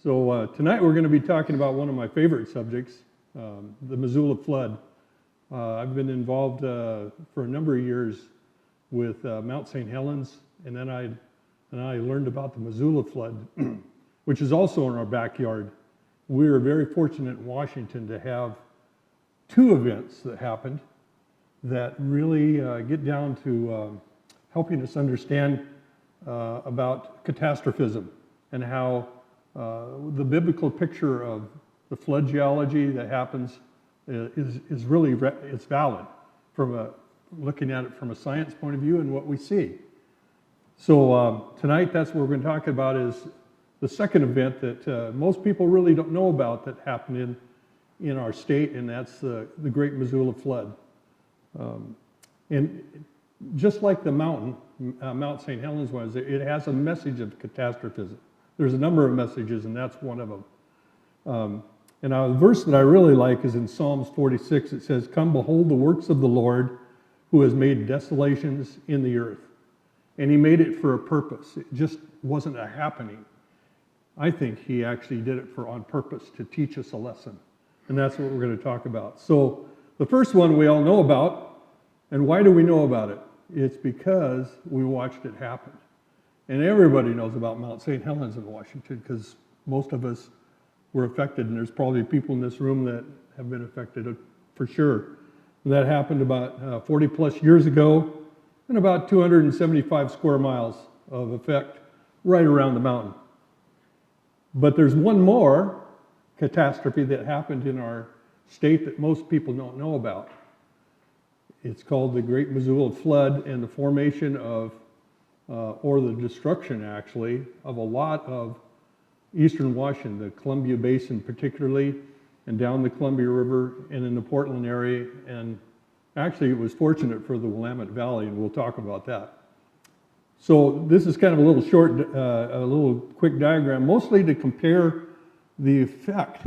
So tonight we're going to be talking about one of my favorite subjects, the Missoula Flood. I've been involved for a number of years with Mount St. Helens, and then I learned about the Missoula Flood, which is also in our backyard. We were very fortunate in Washington to have two events that happened that really get down to helping us understand about catastrophism and how the biblical picture of the flood geology that happens is really it's valid from looking at it from a science point of view and what we see. So tonight, that's what we're going to talk about is the second event that most people really don't know about that happened in our state, and that's the Great Missoula Flood. And just like the mountain, Mount St. Helens was, it has a message of catastrophism. There's a number of messages, and that's one of them. And a verse that I really like is in Psalms 46. It says, "Come behold the works of the Lord, who has made desolations in the earth." And he made it for a purpose. It just wasn't a happening. I think he actually did it on purpose to teach us a lesson. And that's what we're going to talk about. So the first one we all know about. And why do we know about it? It's because we watched it happen. And everybody knows about Mount St. Helens in Washington because most of us were affected, and there's probably people in this room that have been affected for sure. And that happened about 40 plus years ago, and about 275 square miles of effect right around the mountain. But there's one more catastrophe that happened in our state that most people don't know about. It's called the Great Missoula Flood, and the formation of, or the destruction actually, of a lot of eastern Washington, the Columbia Basin particularly, and down the Columbia River and in the Portland area. And actually it was fortunate for the Willamette Valley, and we'll talk about that. So this is kind of a little short, a little quick diagram, mostly to compare the effect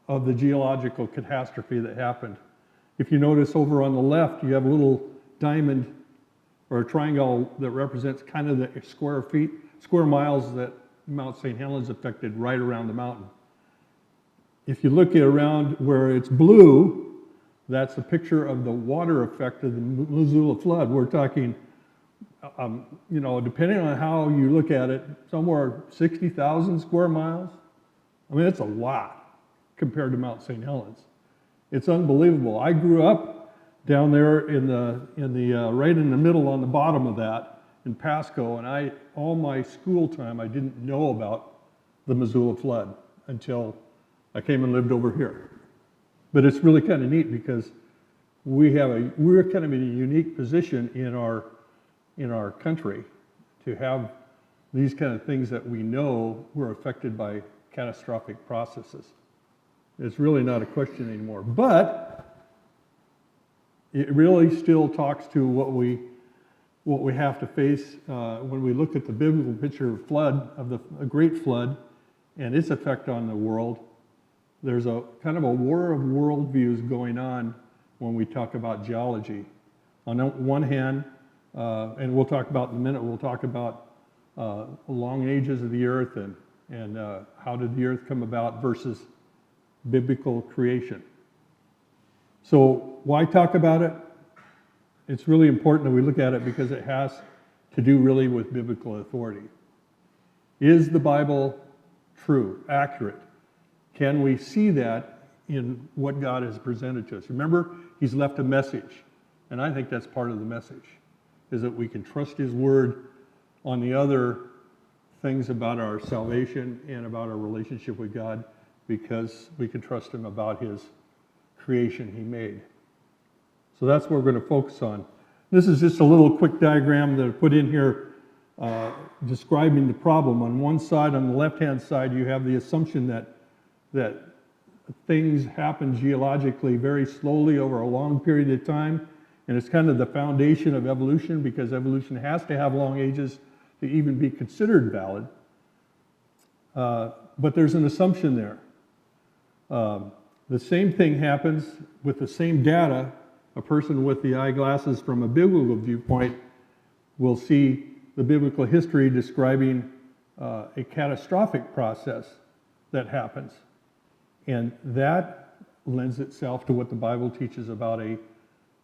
of the geological catastrophe that happened. If you notice over on the left, you have a little diamond or a triangle that represents kind of the square miles that Mount St. Helens affected right around the mountain. If you look at around where it's blue, that's a picture of the water effect of the Missoula Flood. We're talking, depending on how you look at it, somewhere 60,000 square miles. I mean, it's a lot compared to Mount St. Helens. It's unbelievable. I grew up down there in the right in the middle on the bottom of that in Pasco, and all my school time I didn't know about the Missoula Flood until I came and lived over here. But it's really kind of neat because we're kind of in a unique position in our country to have these kind of things that we know were affected by catastrophic processes. It's really not a question anymore, but it really still talks to what we have to face when we look at the biblical picture of flood, of a great flood, and its effect on the world. There's a kind of a war of worldviews going on when we talk about geology. On one hand, and we'll talk about in a minute, we'll talk about long ages of the earth and how did the earth come about versus biblical creation. So why talk about it? It's really important that we look at it because it has to do really with biblical authority. Is the Bible true, accurate? Can we see that in what God has presented to us? Remember, he's left a message, and I think that's part of the message, is that we can trust his word on the other things about our salvation and about our relationship with God, because we can trust him about his creation he made. So that's what we're going to focus on. This is just a little quick diagram that I put in here describing the problem. On one side, on the left-hand side, you have the assumption that things happen geologically very slowly over a long period of time, and it's kind of the foundation of evolution because evolution has to have long ages to even be considered valid. But there's an assumption there. The same thing happens with the same data. A person with the eyeglasses from a biblical viewpoint will see the biblical history describing a catastrophic process that happens. And that lends itself to what the Bible teaches about a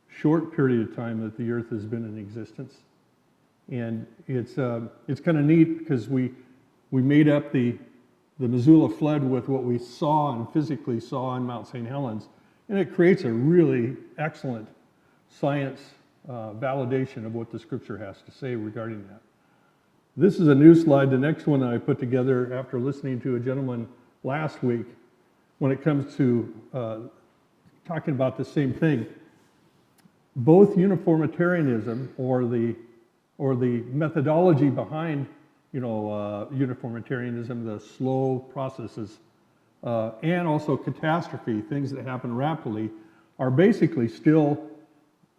short period of time that the earth has been in existence. And it's kind of neat because we made up the Missoula Flood with what we saw and physically saw on Mount St. Helens, and it creates a really excellent science validation of what the scripture has to say regarding that. This is a new slide, the next one that I put together after listening to a gentleman last week when it comes to talking about the same thing. Both uniformitarianism or the methodology behind uniformitarianism, the slow processes, and also catastrophe, things that happen rapidly, are basically still,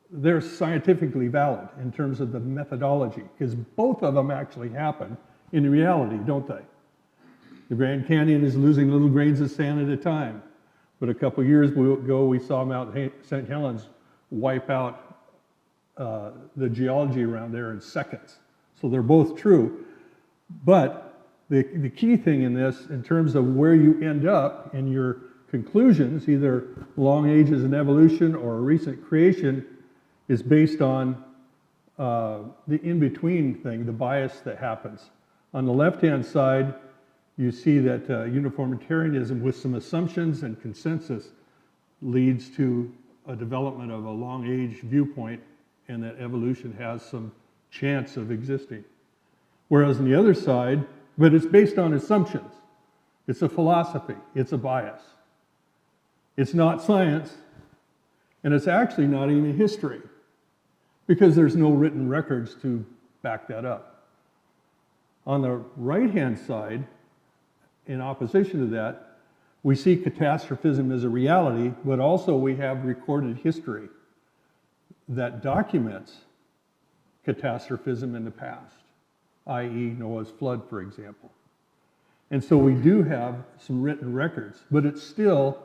they're scientifically valid in terms of the methodology, because both of them actually happen in reality, don't they? The Grand Canyon is losing little grains of sand at a time, but a couple years ago we saw Mount St. Helens wipe out the geology around there in seconds. So they're both true, but the key thing in this, in terms of where you end up in your conclusions, either long ages and evolution or a recent creation, is based on the in-between thing, the bias that happens. On the left-hand side, you see that uniformitarianism with some assumptions and consensus leads to a development of a long age viewpoint, and that evolution has some chance of existing. Whereas on the other side, but it's based on assumptions. It's a philosophy, it's a bias. It's not science, and it's actually not even history, because there's no written records to back that up. On the right-hand side, in opposition to that, we see catastrophism as a reality, but also we have recorded history that documents catastrophism in the past, i.e. Noah's flood, for example. And so we do have some written records, but it's still,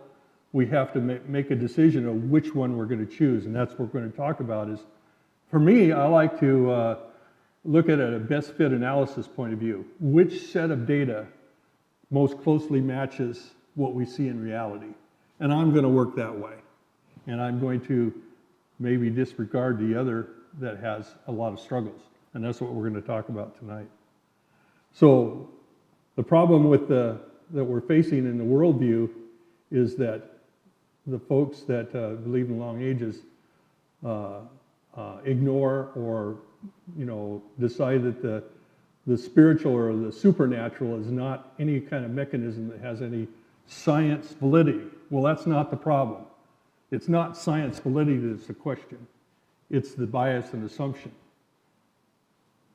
we have to make a decision of which one we're going to choose, and that's what we're going to talk about. Is, for me, I like to look at it at a best fit analysis point of view. Which set of data most closely matches what we see in reality? And I'm going to work that way. And I'm going to maybe disregard the other that has a lot of struggles. And that's what we're going to talk about tonight. So the problem with that we're facing in the worldview is that the folks that believe in long ages ignore or decide that the spiritual or the supernatural is not any kind of mechanism that has any science validity. Well, that's not the problem. It's not science validity that's the question. It's the bias and assumption.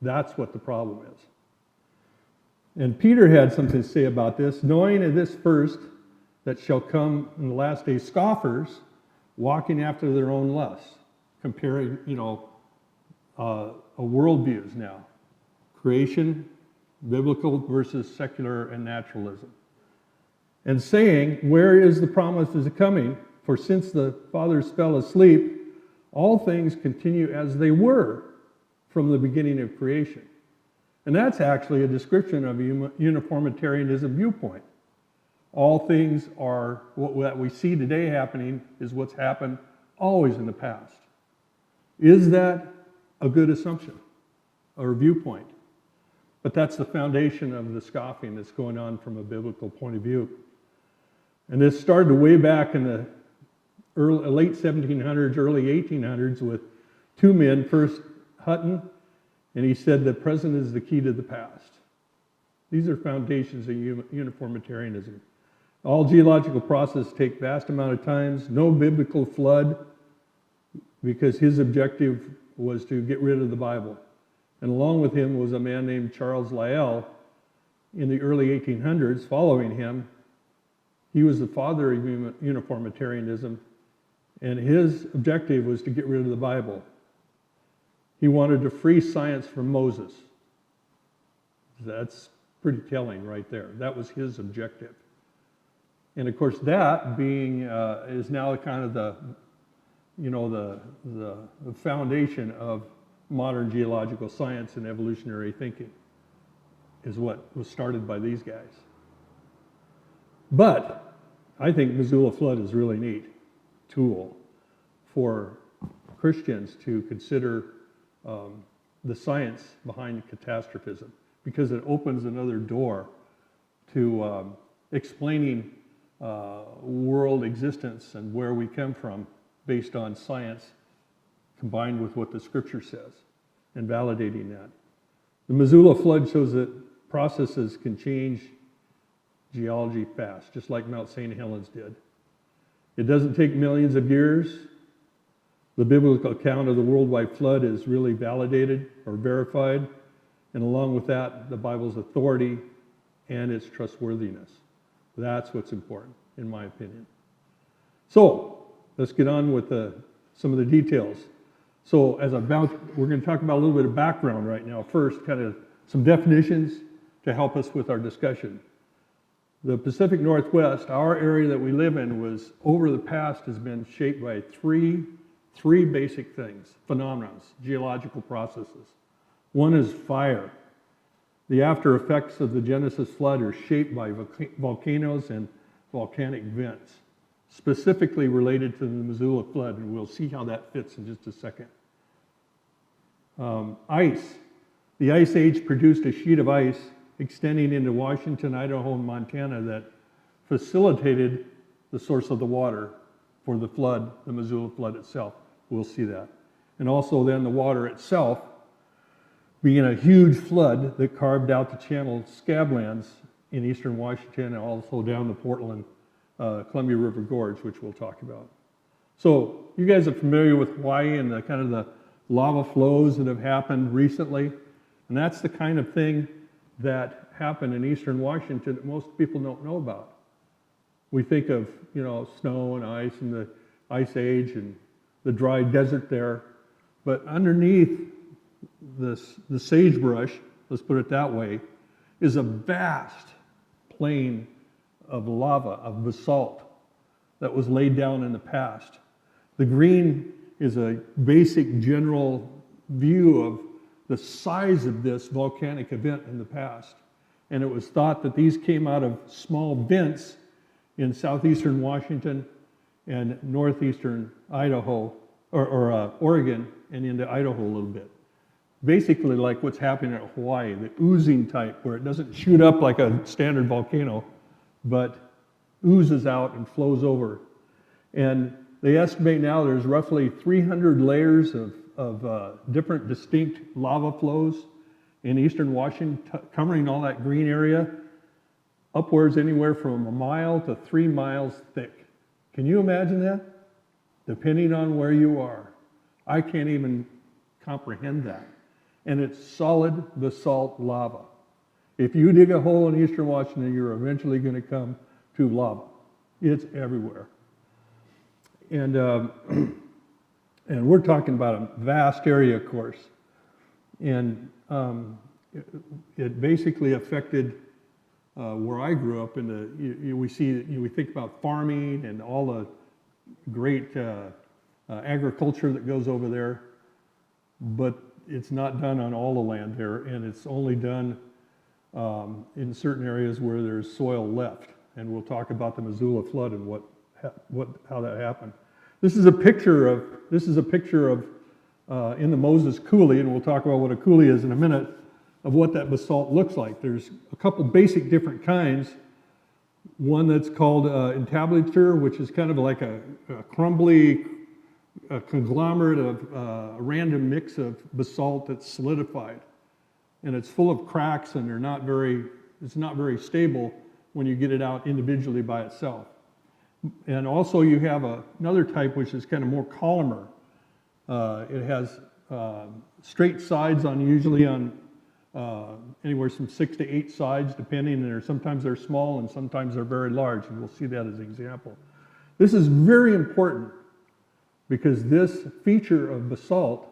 That's what the problem is. And Peter had something to say about this. Knowing of this first, that shall come in the last days scoffers, walking after their own lusts. Comparing, worldviews now. Creation, biblical versus secular and naturalism. And saying, where is the promise is coming? For since the fathers fell asleep, all things continue as they were from the beginning of creation. And that's actually a description of a uniformitarianism viewpoint. All things are, what we see today happening is what's happened always in the past. Is that a good assumption or viewpoint? But that's the foundation of the scoffing that's going on from a biblical point of view. And this started way back in the late 1700s, early 1800s with two men, first Hutton, and he said the present is the key to the past. These are foundations of uniformitarianism. All geological processes take vast amount of times, no biblical flood, because his objective was to get rid of the Bible. And along with him was a man named Charles Lyell in the early 1800s. Following him, he was the father of uniformitarianism, and his objective was to get rid of the Bible. He wanted to free science from Moses. That's pretty telling right there. That was his objective. And of course that being is now kind of the foundation of modern geological science and evolutionary thinking, is what was started by these guys. But I think Missoula Flood is a really neat tool for Christians to consider the science behind catastrophism, because it opens another door to explaining world existence and where we come from based on science combined with what the scripture says and validating that. The Missoula Flood shows that processes can change geology fast, just like Mount St. Helens did. It doesn't take millions of years. The biblical account of the worldwide flood is really validated or verified, and along with that, the Bible's authority and its trustworthiness. That's what's important, in my opinion. So, let's get on with some of the details. So, we're going to talk about a little bit of background right now. First, kind of some definitions to help us with our discussion. The Pacific Northwest, our area that we live in, was over the past has been shaped by three basic things, phenomena, geological processes. One is fire. The after effects of the Genesis flood are shaped by volcanoes and volcanic vents, specifically related to the Missoula Flood, and we'll see how that fits in just a second. Ice. The Ice Age produced a sheet of ice extending into Washington, Idaho, and Montana that facilitated the source of the water for the flood, the Missoula Flood itself. We'll see that. And also then the water itself being a huge flood that carved out the channel Scablands in eastern Washington and also down the Portland, Columbia River Gorge, which we'll talk about. So you guys are familiar with Hawaii and the kind of the lava flows that have happened recently. And that's the kind of thing that happened in eastern Washington that most people don't know about. We think of, snow and ice and the Ice Age and the dry desert there, but underneath the sagebrush, let's put it that way, is a vast plain of lava, of basalt that was laid down in the past. The green is a basic general view of the size of this volcanic event in the past. And it was thought that these came out of small vents in southeastern Washington and northeastern Idaho, or Oregon, and into Idaho a little bit. Basically like what's happening at Hawaii, the oozing type, where it doesn't shoot up like a standard volcano, but oozes out and flows over. And they estimate now there's roughly 300 layers of different distinct lava flows in eastern Washington, covering all that green area, upwards anywhere from 1 mile to 3 miles thick. Can you imagine that? Depending on where you are. I can't even comprehend that. And it's solid basalt lava. If you dig a hole in eastern Washington, you're eventually going to come to lava. It's everywhere. And we're talking about a vast area, of course. And it basically affected where I grew up. We think about farming and all the great agriculture that goes over there, but it's not done on all the land there, and it's only done in certain areas where there's soil left. And we'll talk about the Missoula Flood and how that happened. This is a picture of in the Moses Coulee, and we'll talk about what a coulee is in a minute, of what that basalt looks like. There's a couple basic different kinds. One that's called entablature, which is kind of like a crumbly conglomerate of a random mix of basalt that's solidified. And it's full of cracks, and it's not very stable when you get it out individually by itself. And also you have another type which is kind of more columnar. It has straight sides usually on anywhere from 6 to 8 sides, depending, and sometimes they're small and sometimes they're very large, and we'll see that as an example. This is very important because this feature of basalt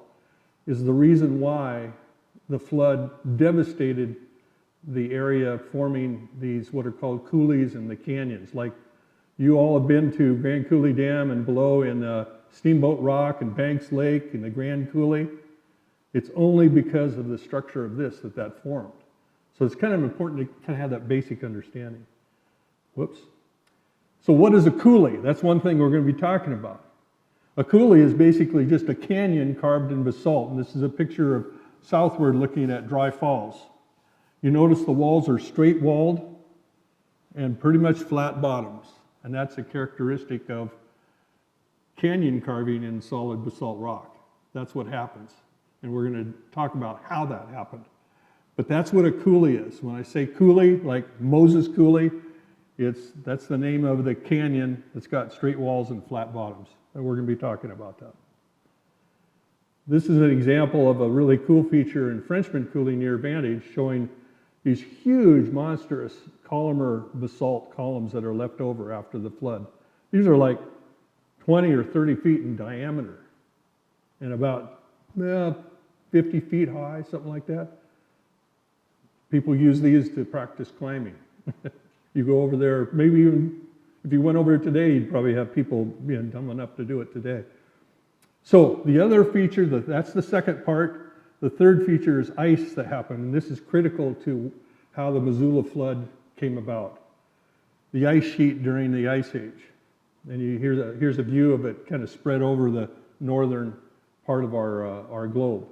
is the reason why the flood devastated the area, forming these what are called coulees and the canyons. Like you all have been to Grand Coulee Dam and below in Steamboat Rock and Banks Lake and the Grand Coulee. It's only because of the structure of this that formed. So it's kind of important to kind of have that basic understanding. Whoops, So what is a coulee? That's one thing we're going to be talking about. A coulee is basically just a canyon carved in basalt, and this is a picture of southward looking at Dry Falls. You notice the walls are straight walled and pretty much flat bottoms, and that's a characteristic of canyon carving in solid basalt rock. That's what happens, and we're going to talk about how that happened. But that's what a coulee is. When I say coulee, like Moses Coulee, that's the name of the canyon that's got straight walls and flat bottoms, and we're going to be talking about that. This is an example of a really cool feature in Frenchman Coulee near Vantage, showing these huge, monstrous columnar basalt columns that are left over after the flood. These are like 20 or 30 feet in diameter and about 50 feet high, something like that. People use these to practice climbing. You go over there, maybe even if you went over there today, you'd probably have people being dumb enough to do it today. So the other feature, that's the second part. The third feature is ice that happened, and this is critical to how the Missoula Flood came about. The ice sheet during the Ice Age. And here's a view of it kind of spread over the northern part of our globe.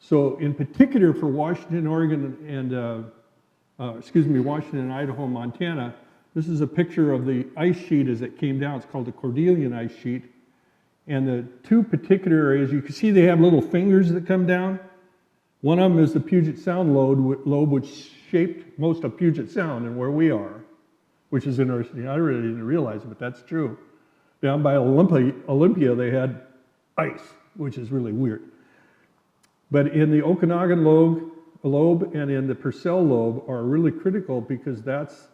So in particular for Washington, Oregon, and Washington, Idaho, Montana, this is a picture of the ice sheet as it came down. It's called the Cordillean ice sheet. And the two particular areas, you can see they have little fingers that come down. One of them is the Puget Sound lobe, which shaped most of Puget Sound and where we are, which is interesting. I really didn't realize it, but that's true. Down by Olympia, they had ice, which is really weird. But in the Okanagan lobe and in the Purcell lobe are really critical because that's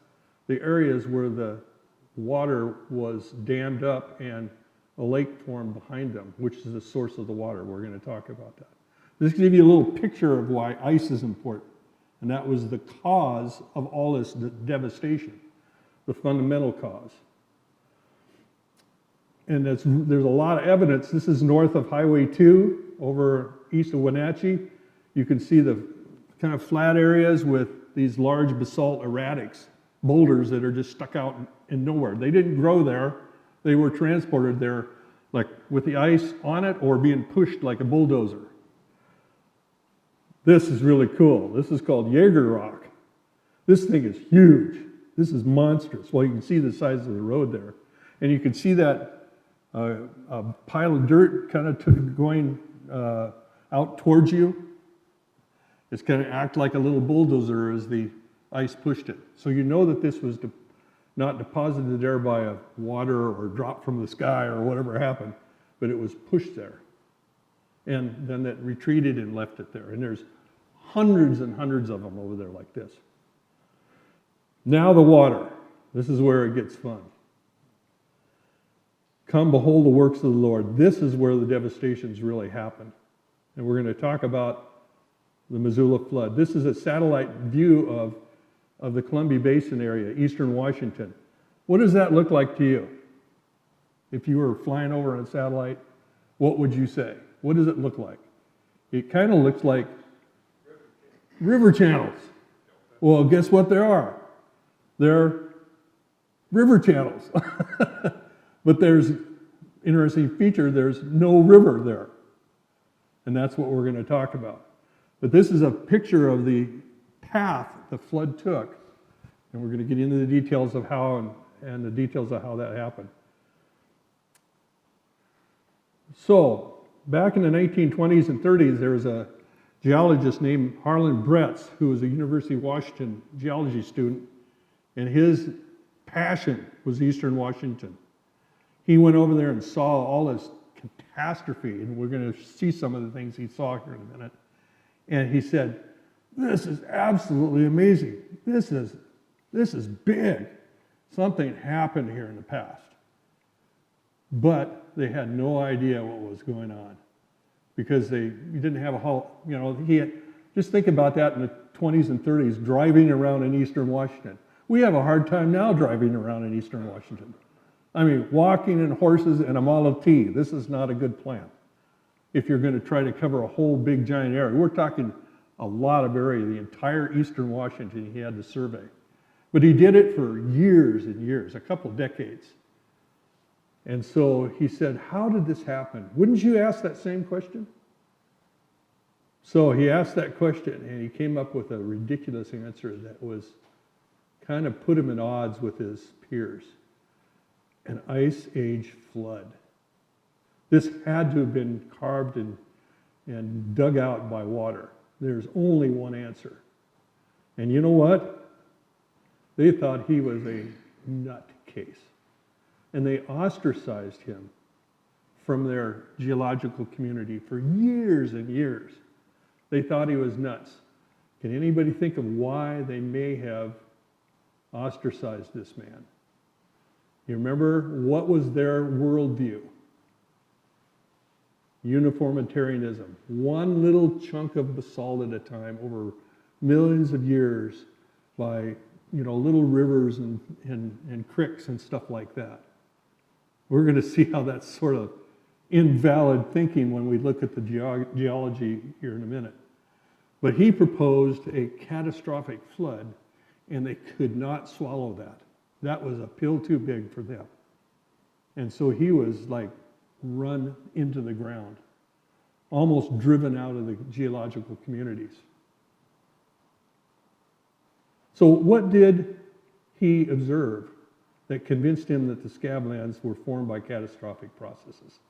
the areas where the water was dammed up and a lake formed behind them, which is the source of the water. We're going to talk about that. This gives you a little picture of why ice is important. And that was the cause of all this devastation, the fundamental cause. And there's a lot of evidence. This is north of Highway 2, over east of Wenatchee. You can see the kind of flat areas with these large basalt erratics, boulders that are just stuck out in nowhere. They didn't grow there. They were transported there like with the ice on it or being pushed like a bulldozer. This is really cool. This is called Jaeger rock. This thing is huge. This is monstrous. Well, you can see the size of the road there. And you can see that a pile of dirt kind of going out towards you. It's going to act like a little bulldozer as the ice pushed it. So you know that this was not deposited there by a water or dropped from the sky or whatever happened, but it was pushed there. And then it retreated and left it there. And there's hundreds and hundreds of them over there like this. Now the water. This is where it gets fun. Come behold the works of the Lord. This is where the devastations really happened. And we're going to talk about the Missoula Flood. This is a satellite view of the Columbia Basin area, eastern Washington. What does that look like to you? If you were flying over on a satellite, what would you say? What does it look like? It kind of looks like river channels. Well, guess what there are? They're river channels. But there's interesting feature, there's no river there. And that's what we're going to talk about. But this is a picture of the path the flood took. And we're going to get into the details of how and the details of how that happened. So, back in the 1920s and 30s, there was a geologist named Harlen Bretz, who was a University of Washington geology student, and his passion was Eastern Washington. He went over there and saw all this catastrophe, and we're going to see some of the things he saw here in a minute. And he said, "This is absolutely amazing. This is big. Something happened here in the past." But they had no idea what was going on because you didn't have a whole, just think about that in the 20s and 30s, driving around in Eastern Washington. We have a hard time now driving around in Eastern Washington. I mean, walking in horses and a Model T, this is not a good plan if you're going to try to cover a whole big giant area. We're talking a lot of area, the entire Eastern Washington he had to survey. But he did it for years and years, a couple decades. And so he said, how did this happen? Wouldn't you ask that same question? So he asked that question, and he came up with a ridiculous answer that was kind of put him at odds with his peers. An ice age flood. This had to have been carved and dug out by water. There's only one answer. And you know what? They thought he was a nutcase. And they ostracized him from their geological community for years and years. They thought he was nuts. Can anybody think of why they may have ostracized this man? You remember, what was their worldview? Uniformitarianism. One little chunk of basalt at a time over millions of years by little rivers and creeks and stuff like that. We're going to see how that's sort of invalid thinking when we look at the geology here in a minute. But he proposed a catastrophic flood, and they could not swallow that. That was a pill too big for them. And so he was like run into the ground, almost driven out of the geological communities. So what did he observe that convinced him that the Scablands were formed by catastrophic processes?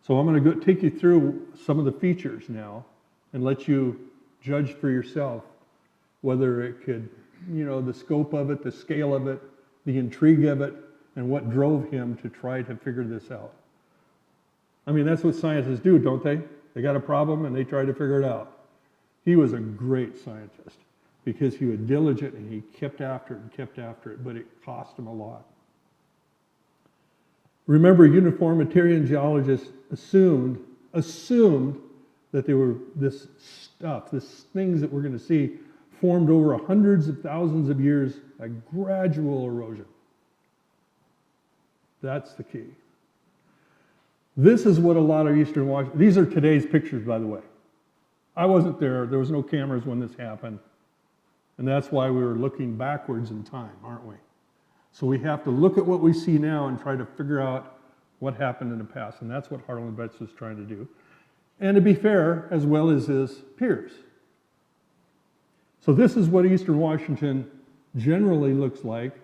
So I'm going to take you through some of the features now and let you judge for yourself whether it could, the scope of it, the scale of it, the intrigue of it, and what drove him to try to figure this out. I mean, that's what scientists do, don't they? They got a problem and they try to figure it out. He was a great scientist because he was diligent and he kept after it, but it cost him a lot. Remember, uniformitarian geologists assumed that they were this things that we're going to see formed over hundreds of thousands of years by gradual erosion. That's the key. This is what a lot of Eastern Washington, these are today's pictures, by the way. I wasn't there. There was no cameras when this happened. And that's why we were looking backwards in time, aren't we? So we have to look at what we see now and try to figure out what happened in the past. And that's what Harlen Bretz was trying to do. And to be fair, as well as his peers. So this is what Eastern Washington generally looks like,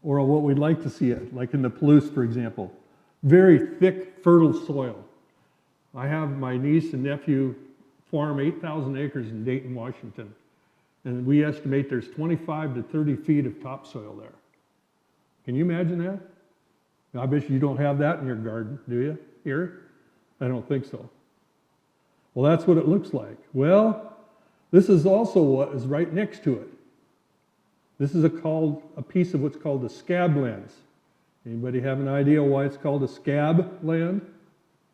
or what we'd like to see it, like in the Palouse, for example. Very thick, fertile soil. I have my niece and nephew farm 8,000 acres in Dayton, Washington. And we estimate there's 25 to 30 feet of topsoil there. Can you imagine that? I bet you don't have that in your garden, do you? Here? I don't think so. Well, that's what it looks like. Well, this is also what is right next to it. This is a piece of what's called the Scablands. Anybody have an idea why it's called a scab land?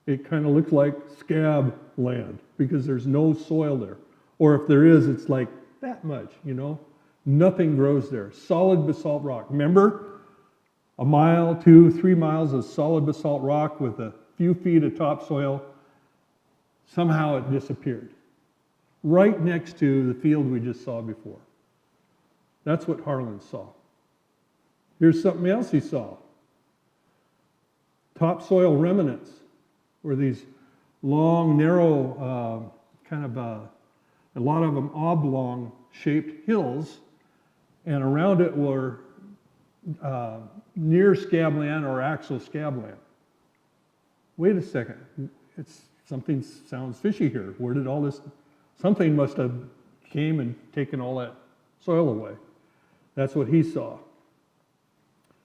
It kind of looks like scab land because there's no soil there. Or if there is, it's like that much, Nothing grows there. Solid basalt rock. Remember? A mile, 2, 3 miles of solid basalt rock with a few feet of topsoil. Somehow it disappeared. Right next to the field we just saw before. That's what Harlen saw. Here's something else he saw. Topsoil remnants were these long, narrow, a lot of them oblong-shaped hills, and around it were near Scabland or axial Scabland. Wait a second, something sounds fishy here. Where did all this, something must have came and taken all that soil away. That's what he saw.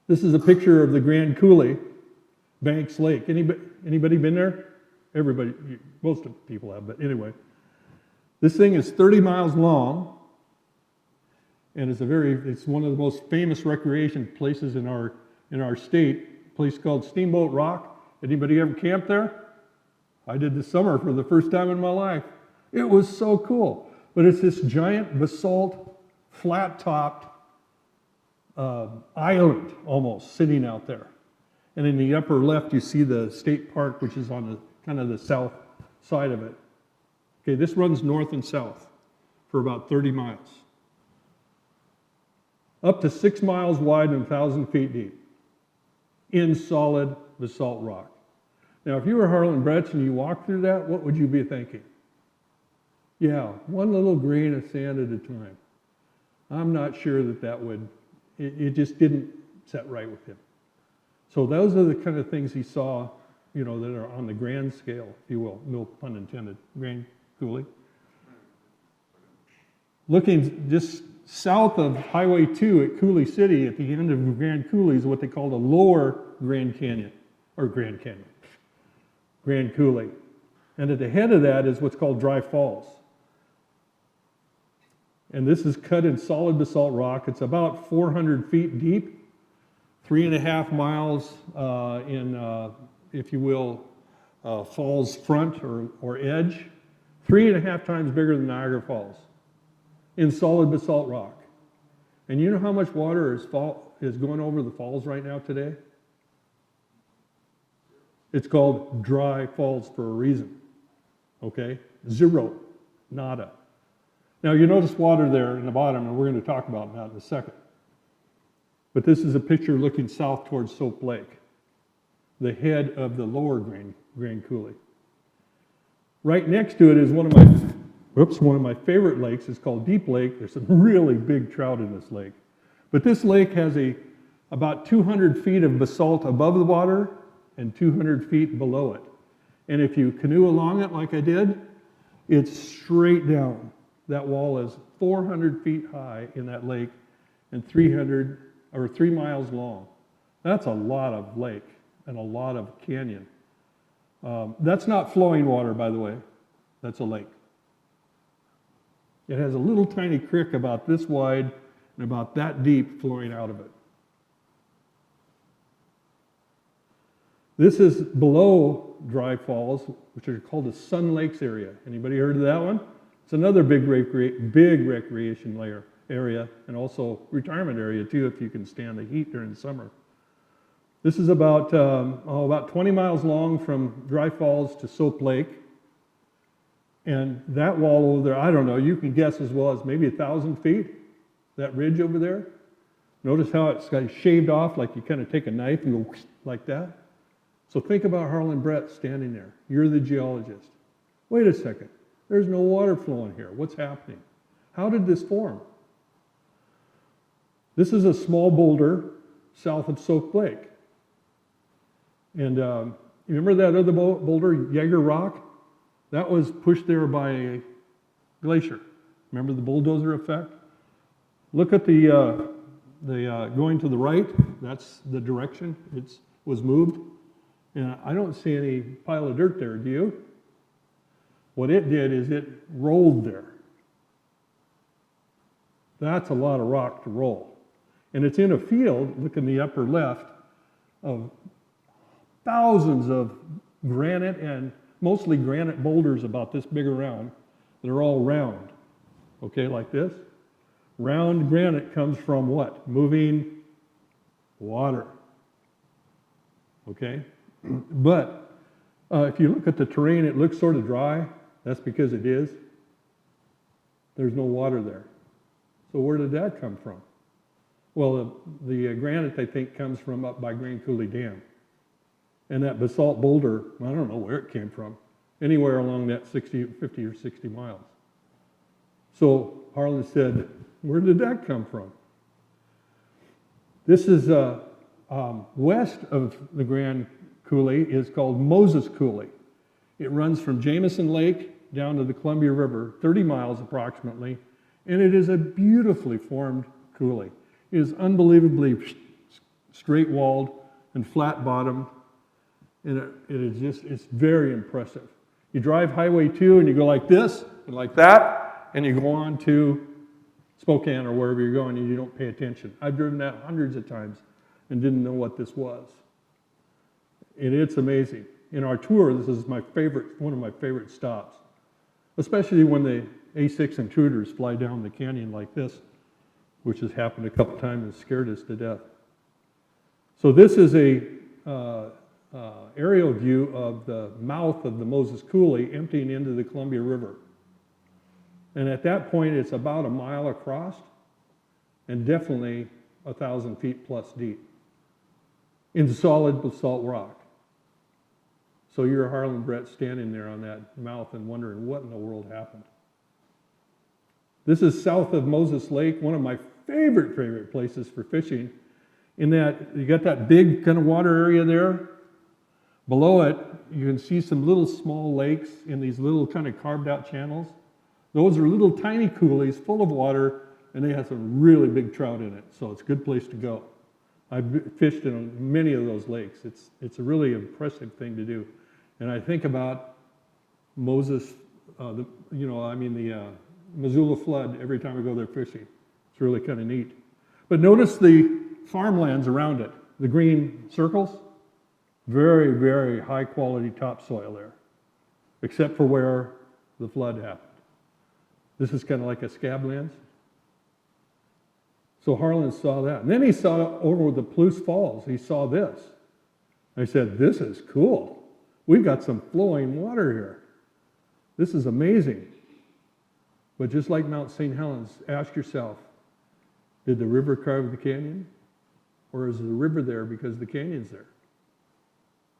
This is a picture of the Grand Coulee, Banks Lake. Anybody been there? Everybody, most of people have, but anyway. This thing is 30 miles long, and it's one of the most famous recreation places in our state, a place called Steamboat Rock. Anybody ever camped there? I did this summer for the first time in my life. It was so cool. But it's this giant basalt, flat-topped island almost sitting out there. And in the upper left, you see the state park, which is on the kind of the south side of it. Okay, this runs north and south for about 30 miles. up to 6 miles wide and 1,000 feet deep in solid basalt rock. Now, if you were Harlen Bretz and you walked through that, what would you be thinking? Yeah, one little grain of sand at a time. I'm not sure that would, it just didn't set right with him. So those are the kind of things he saw, that are on the grand scale, if you will, no pun intended, Grand Coulee. Looking just south of Highway 2 at Coulee City, at the end of Grand Coulee, is what they call the lower Grand Canyon, or Grand Coulee. And at the head of that is what's called Dry Falls. And this is cut in solid basalt rock. It's about 400 feet deep, 3.5 miles in, if you will, falls front or edge, 3.5 times bigger than Niagara Falls in solid basalt rock. And you know how much water is going over the falls right now today? It's called Dry Falls for a reason, okay? Zero, nada. Now you notice water there in the bottom, and we're going to talk about that in a second. But this is a picture looking south towards Soap Lake, the head of the lower Grand Coulee. Right next to it is one of my favorite lakes. It's called Deep Lake. There's some really big trout in this lake. But this lake has about 200 feet of basalt above the water and 200 feet below it. And if you canoe along it like I did, it's straight down. That wall is 400 feet high in that lake and 3 miles long. That's a lot of lake and a lot of canyon. That's not flowing water, by the way. That's a lake. It has a little tiny creek about this wide and about that deep flowing out of it. This is below Dry Falls, which are called the Sun Lakes area. Anybody heard of that one? It's another big recreation area and also retirement area too, if you can stand the heat during the summer. This is about 20 miles long from Dry Falls to Soap Lake. And that wall over there, I don't know, you can guess as well as maybe 1,000 feet, that ridge over there. Notice how it's got shaved off, like you kind of take a knife and go like that. So think about Harlen Bretz standing there. You're the geologist. Wait a second, there's no water flowing here. What's happening? How did this form? This is a small boulder south of Soap Lake. And you remember that other boulder, Jaeger Rock? That was pushed there by a glacier. Remember the bulldozer effect? Look at the going to the right. That's the direction it was moved. And I don't see any pile of dirt there, do you? What it did is it rolled there. That's a lot of rock to roll. And it's in a field, look in the upper left, of thousands of granite and mostly granite boulders about this big around. They're all round, okay, like this. Round granite comes from what? Moving water, okay? But if you look at the terrain, it looks sort of dry. That's because it is. There's no water there. So where did that come from? Well, the granite, I think, comes from up by Grand Coulee Dam. And that basalt boulder, I don't know where it came from, anywhere along that 50 or 60 miles. So Harlen said, where did that come from? This is west of the Grand Coulee is called Moses Coulee. It runs from Jameson Lake down to the Columbia River, 30 miles approximately, and it is a beautifully formed coulee. It is unbelievably straight-walled and flat-bottomed, and it is just, it's very impressive. You drive Highway 2 and you go like this and like that, and you go on to Spokane or wherever you're going and you don't pay attention. I've driven that hundreds of times and didn't know what this was. And it's amazing. In our tour, this is one of my favorite stops, especially when the A6 intruders fly down the canyon like this, which has happened a couple times and scared us to death. So this is a aerial view of the mouth of the Moses Coulee emptying into the Columbia River. And at that point, it's about a mile across, and definitely 1,000 feet plus deep in solid basalt rock. So you're Harlen Bretz standing there on that mouth and wondering what in the world happened. This is south of Moses Lake, one of my favorite places for fishing, in that you got that big kind of water area there. Below it, you can see some little small lakes in these little kind of carved out channels. Those are little tiny coulees full of water, and they have some really big trout in it, so it's a good place to go. I've fished in many of those lakes. It's a really impressive thing to do. And I think about Moses, the Missoula Flood every time I go there fishing. It's really kind of neat. But notice the farmlands around it, the green circles. Very high quality topsoil there, except for where the flood happened. This is kind of like a Scablands. So Harlen saw that. And then he saw over the Palouse Falls, he saw this. I said, this is cool. We've got some flowing water here. This is amazing. But just like Mount St. Helens, ask yourself, did the river carve the canyon? Or is the river there because the canyon's there?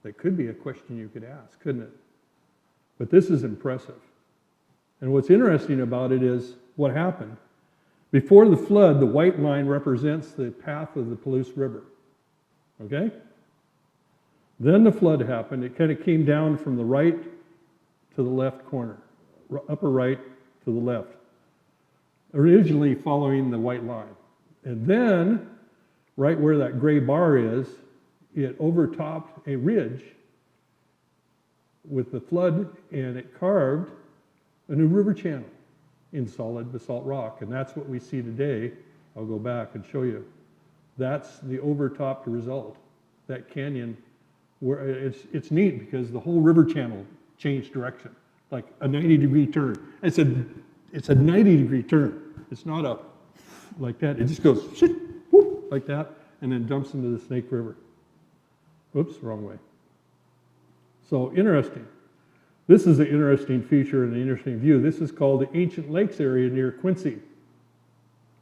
That could be a question you could ask, couldn't it? But this is impressive. And what's interesting about it is what happened. Before the flood, the white line represents the path of the Palouse River. Okay? Then the flood happened. It kind of came down from the right to the left corner, upper right to the left, originally following the white line. And then, right where that gray bar is, it overtopped a ridge with the flood, and it carved a new river channel in solid basalt rock. And that's what we see today. I'll go back and show you. That's the overtopped result. That canyon, where it's neat because the whole river channel changed direction, like a 90-degree turn. It's a 90-degree turn. It's not a like that. It just goes whoop, like that, and then dumps into the Snake River. Whoops, wrong way. So interesting. This is an interesting feature and an interesting view. This is called the Ancient Lakes area near Quincy.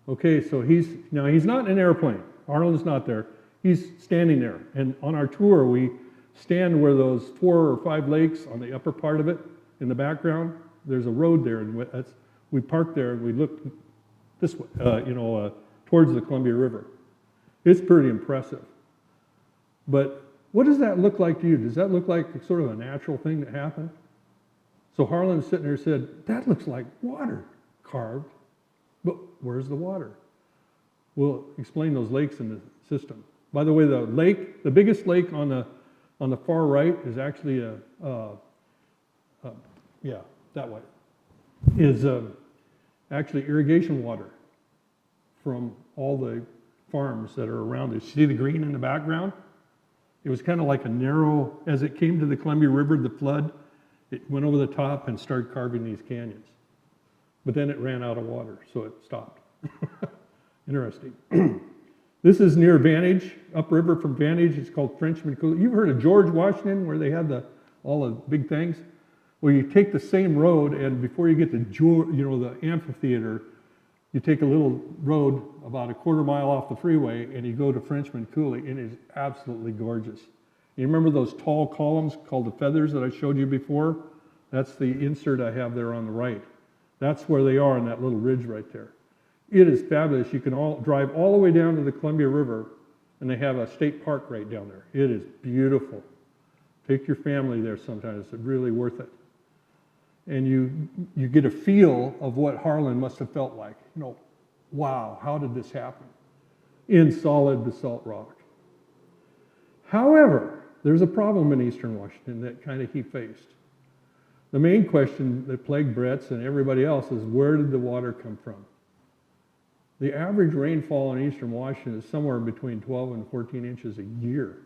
Okay, so he's not in an airplane. Harlen's not there. He's standing there. And on our tour, we stand where those 4 or 5 lakes on the upper part of it, in the background, there's a road there, and we parked there and we looked this way, towards the Columbia River. It's pretty impressive. But what does that look like to you? Does that look like sort of a natural thing that happened? So Harlen's sitting there and said, that looks like water carved, but where's the water? We'll explain those lakes in the system. By the way, the biggest lake on the far right is actually that way, is actually irrigation water from all the farms that are around it. See the green in the background? It was kind of like a narrow, as it came to the Columbia River, the flood, it went over the top and started carving these canyons. But then it ran out of water, so it stopped. Interesting. This is near Vantage, upriver from Vantage. It's called Frenchman Coulee. You've heard of George Washington, where they had all the big things? Well, you take the same road, and before you get to the amphitheater, you take a little road about a quarter mile off the freeway, and you go to Frenchman Coulee. It is absolutely gorgeous. You remember those tall columns called the feathers that I showed you before? That's the insert I have there on the right. That's where they are on that little ridge right there. It is fabulous. You can drive all the way down to the Columbia River, and they have a state park right down there. It is beautiful. Take your family there sometimes. It's really worth it. And you get a feel of what Harlen must have felt like. Wow, how did this happen? In solid basalt rock. However, there's a problem in eastern Washington that kind of he faced. The main question that plagued Bretz and everybody else is, where did the water come from? The average rainfall in eastern Washington is somewhere between 12 and 14 inches a year.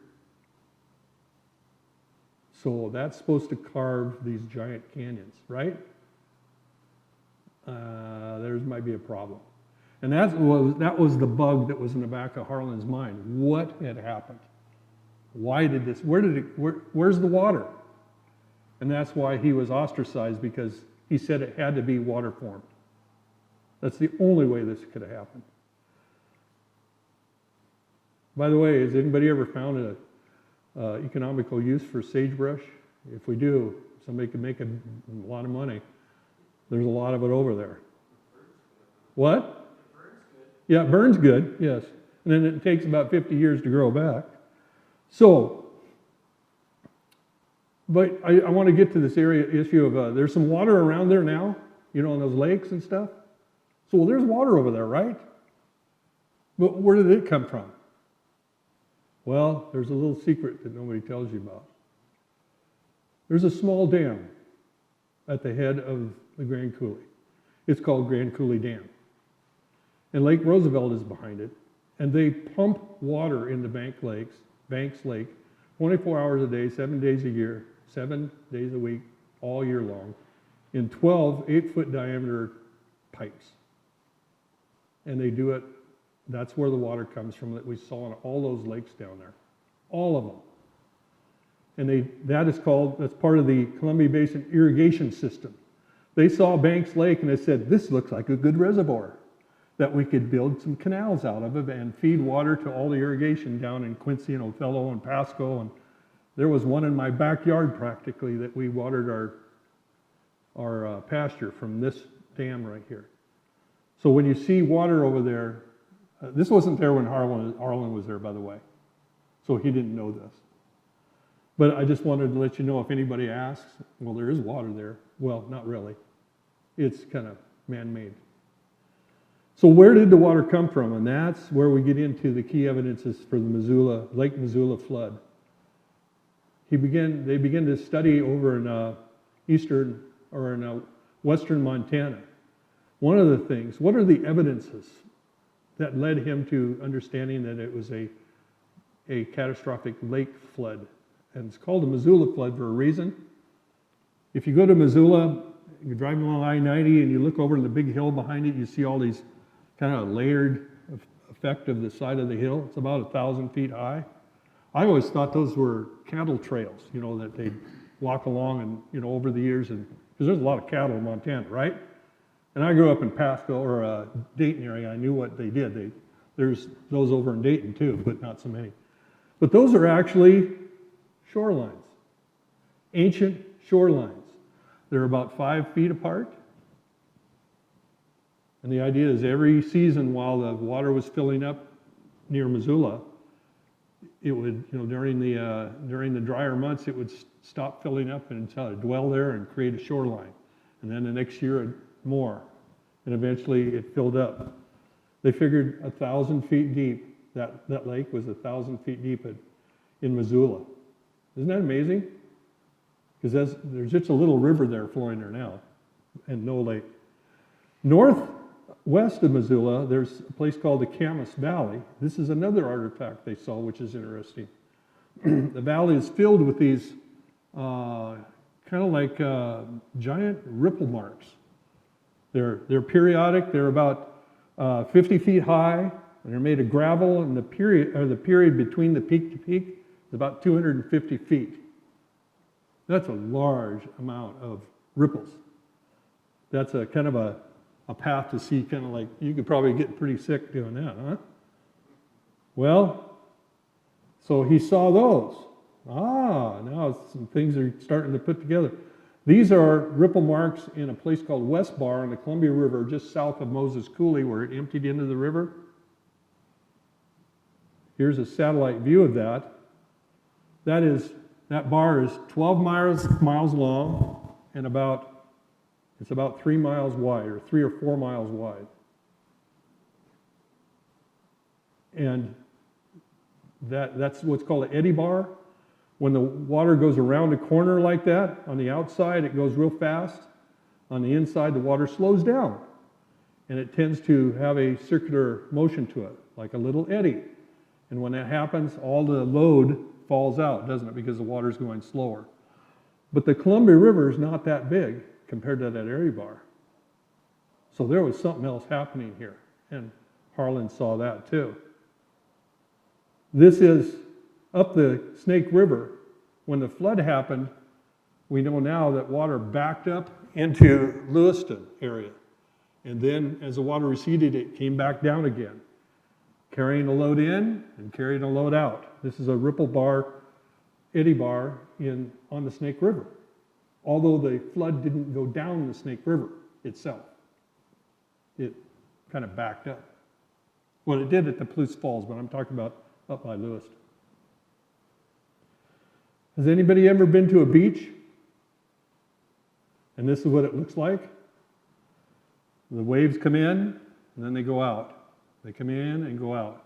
So that's supposed to carve these giant canyons, right? There might be a problem. And that was the bug that was in the back of Harlen's mind. What had happened? Why did this, where's the water? And that's why he was ostracized, because he said it had to be water formed. That's the only way this could have happened. By the way, has anybody ever found a economical use for sagebrush? If we do, somebody could make a lot of money. There's a lot of it over there. What? Yeah, it burns good, yes. And then it takes about 50 years to grow back. So, but I want to get to this issue of there's some water around there now, you know, in those lakes and stuff. So, well, there's water over there, right? But where did it come from? Well, there's a little secret that nobody tells you about. There's a small dam at the head of the Grand Coulee. It's called Grand Coulee Dam. And Lake Roosevelt is behind it. And they pump water into Banks Lake, 24 hours a day, 7 days a year, 7 days a week, all year long, in 12 8-foot diameter pipes. And they do it, that's where the water comes from that we saw in all those lakes down there. All of them. And that's part of the Columbia Basin irrigation system. They saw Banks Lake and they said, this looks like a good reservoir that we could build some canals out of it and feed water to all the irrigation down in Quincy and Othello and Pasco. And there was one in my backyard practically that we watered our pasture from this dam right here. So when you see water over there, this wasn't there when Harlen was there, by the way. So he didn't know this. But I just wanted to let you know if anybody asks, well, there is water there. Well, not really. It's kind of man-made. So where did the water come from? And that's where we get into the key evidences for the Lake Missoula Flood. They began to study over in western Montana. One of the things, what are the evidences that led him to understanding that it was a catastrophic lake flood? And it's called the Missoula Flood for a reason. If you go to Missoula, you're driving along I-90 and you look over to the big hill behind it, you see all these kind of layered effect of the side of the hill. It's about 1,000 feet high. I always thought those were cattle trails, you know, that they'd walk along and, you know, over the years, and because there's a lot of cattle in Montana, right? And I grew up in Pasco or Dayton area. I knew what they did. There's those over in Dayton too, but not so many. But those are actually shorelines, ancient shorelines. They're about 5 feet apart. And the idea is every season while the water was filling up near Missoula, it would, you know, during the drier months, it would stop filling up and dwell there and create a shoreline. And then the next year, more. And eventually it filled up. They figured 1,000 feet deep, that lake was 1,000 feet deep in Missoula. Isn't that amazing? Because there's just a little river there flowing there now, and no lake. Northwest of Missoula, there's a place called the Camas Valley. This is another artifact they saw, which is interesting. The valley is filled with these kind of like giant ripple marks. They're periodic. They're about 50 feet high. And they're made of gravel, and the period between the peak to peak is about 250 feet. That's a large amount of ripples. That's a kind of a path to see, kind of like, you could probably get pretty sick doing that, huh? Well, so he saw those. Now some things are starting to put together. These are ripple marks in a place called West Bar on the Columbia River, just south of Moses Coulee, where it emptied into the river. Here's a satellite view of that. That bar is 12 miles long and it's about 3 miles wide, or 3 or 4 miles wide. And that's what's called an eddy bar. When the water goes around a corner like that, on the outside it goes real fast. On the inside the water slows down. And it tends to have a circular motion to it, like a little eddy. And when that happens, all the load falls out, doesn't it? Because the water's going slower. But the Columbia River is not that big compared to that eddy bar. So there was something else happening here. And Harlen saw that too. This is up the Snake River. When the flood happened, we know now that water backed up into Lewiston area. And then as the water receded, it came back down again. carrying a load in and carrying a load out. This is a ripple bar, eddy bar on the Snake River, although the flood didn't go down the Snake River itself. It kind of backed up. Well, it did at the Palouse Falls, but I'm talking about up by Lewiston. Has anybody ever been to a beach? And this is what it looks like. The waves come in, and then they go out. They come in and go out.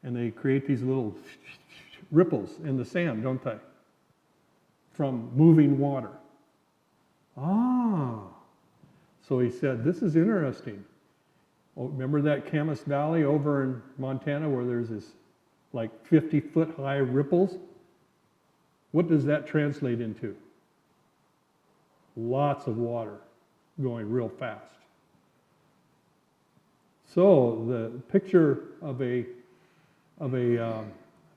And they create these little ripples in the sand, don't they? From moving water. Ah. So he said, this is interesting. Oh, remember that Camas Valley over in Montana where there's this like 50-foot high ripples? What does that translate into? Lots of water going real fast. So the picture of a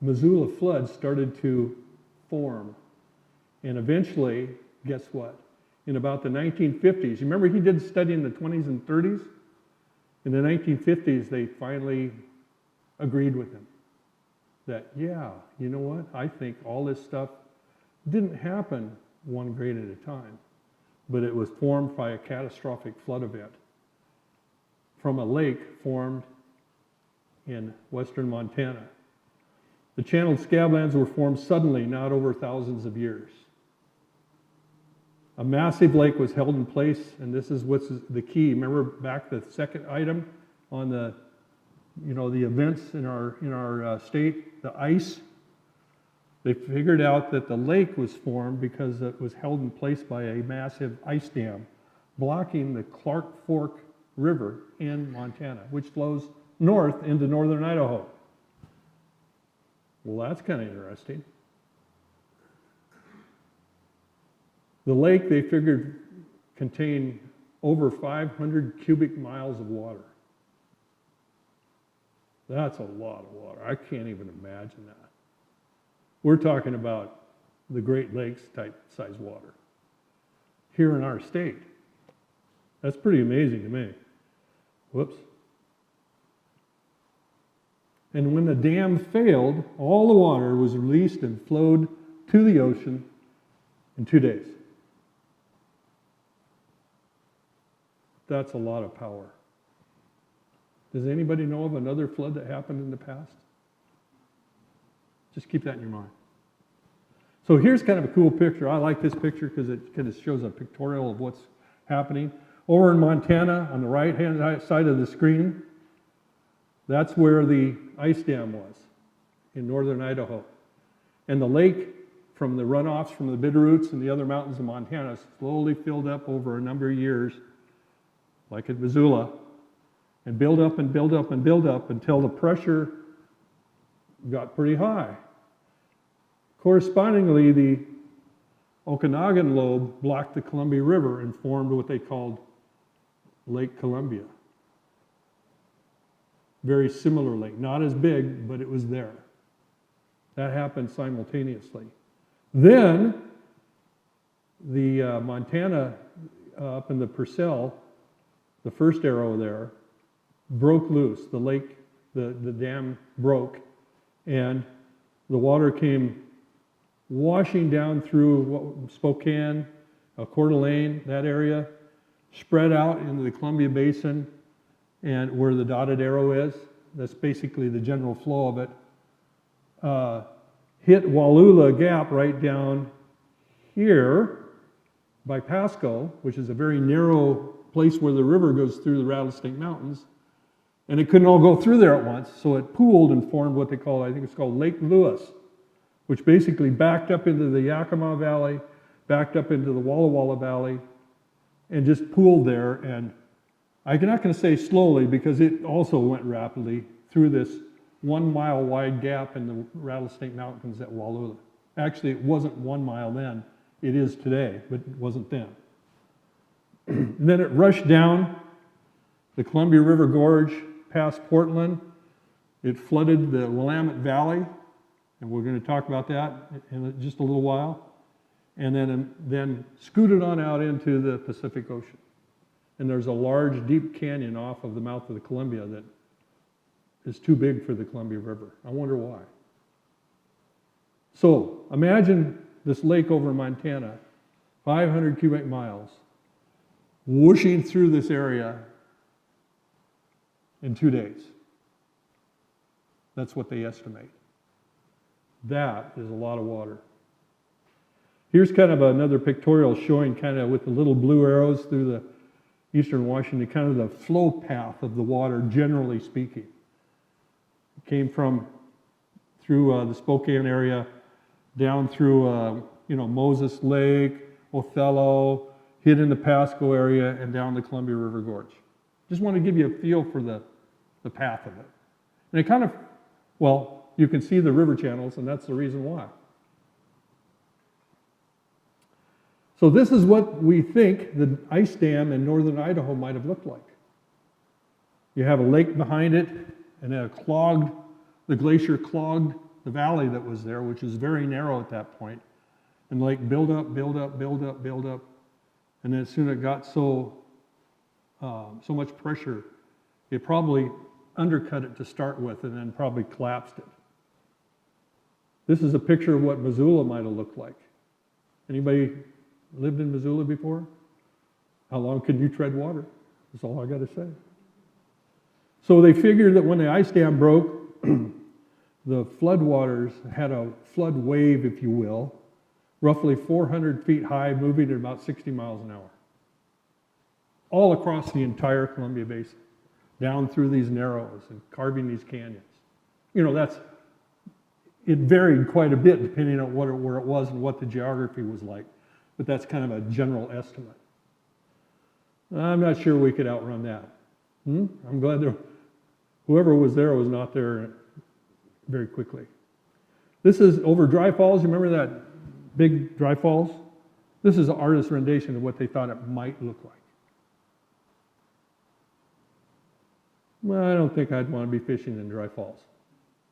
Missoula Flood started to form. And eventually, guess what? In about the 1950s, you remember he did study in the 20s and 30s? In the 1950s, they finally agreed with him that, yeah, you know what? I think all this stuff didn't happen one grade at a time, but it was formed by a catastrophic flood event from a lake formed in western Montana. The channeled Scablands were formed suddenly, not over thousands of years. A massive lake was held in place, and this is what's the key. Remember back the second item on the, the events in our state, the ice. They figured out that the lake was formed because it was held in place by a massive ice dam blocking the Clark Fork River in Montana, which flows north into northern Idaho. Well, that's kind of interesting. The lake, they figured, contained over 500 cubic miles of water. That's a lot of water. I can't even imagine that. We're talking about the Great Lakes type size water here in our state. That's pretty amazing to me. Whoops. And when the dam failed, all the water was released and flowed to the ocean in 2 days. That's a lot of power. Does anybody know of another flood that happened in the past? Just keep that in your mind. So here's kind of a cool picture. I like this picture because it kind of shows a pictorial of what's happening. Over in Montana, on the right-hand side of the screen, that's where the ice dam was, in northern Idaho. And the lake, from the runoffs from the Bitterroots and the other mountains of Montana, slowly filled up over a number of years, like at Missoula, and build up and build up and build up until the pressure got pretty high. Correspondingly, the Okanagan lobe blocked the Columbia River and formed what they called Lake Columbia. Very similar lake, not as big, but it was there. That happened simultaneously. Then, the Montana, up in the Purcell, the first arrow there, broke loose. The lake, the dam broke, and the water came washing down through Spokane, Coeur d'Alene, that area, spread out into the Columbia Basin, and where the dotted arrow is, that's basically the general flow of it, hit Wallula Gap right down here by Pasco, which is a very narrow place where the river goes through the Rattlesnake Mountains, and it couldn't all go through there at once, so it pooled and formed what they call, I think it's called Lake Lewis, which basically backed up into the Yakima Valley, backed up into the Walla Walla Valley, and just pooled there. And I'm not going to say slowly because it also went rapidly through this 1 mile wide gap in the Rattlesnake Mountains at Wallula. Actually, it wasn't 1 mile then. It is today, but it wasn't then. And then it rushed down the Columbia River Gorge past Portland. It flooded the Willamette Valley, and we're going to talk about that in just a little while. And then scooted on out into the Pacific Ocean. And there's a large, deep canyon off of the mouth of the Columbia that is too big for the Columbia River. I wonder why. So imagine this lake over Montana, 500 cubic miles, whooshing through this area in 2 days. That's what they estimate. That is a lot of water. Here's kind of another pictorial showing kind of with the little blue arrows through the eastern Washington, kind of the flow path of the water, generally speaking. It came from through the Spokane area, down through Moses Lake, Othello, hit in the Pasco area, and down the Columbia River Gorge. Just want to give you a feel for the path of it. And it kind of, well, you can see the river channels, and that's the reason why. So this is what we think the ice dam in northern Idaho might have looked like. You have a lake behind it, and the glacier clogged the valley that was there, which is very narrow at that point. And the lake build up, and then as soon as it got so much pressure, it probably undercut it to start with and then probably collapsed it. This is a picture of what Missoula might have looked like. Anybody lived in Missoula before? How long can you tread water? That's all I got to say. So they figured that when the ice dam broke, the floodwaters had a flood wave, if you will, roughly 400 feet high, moving at about 60 miles an hour. All across the entire Columbia Basin, down through these narrows and carving these canyons. It varied quite a bit depending on where it was and what the geography was like. But that's kind of a general estimate. I'm not sure we could outrun that. I'm glad whoever was there was not there very quickly. This is over Dry Falls. You remember that big Dry Falls? This is an artist's rendition of what they thought it might look like. Well, I don't think I'd want to be fishing in Dry Falls.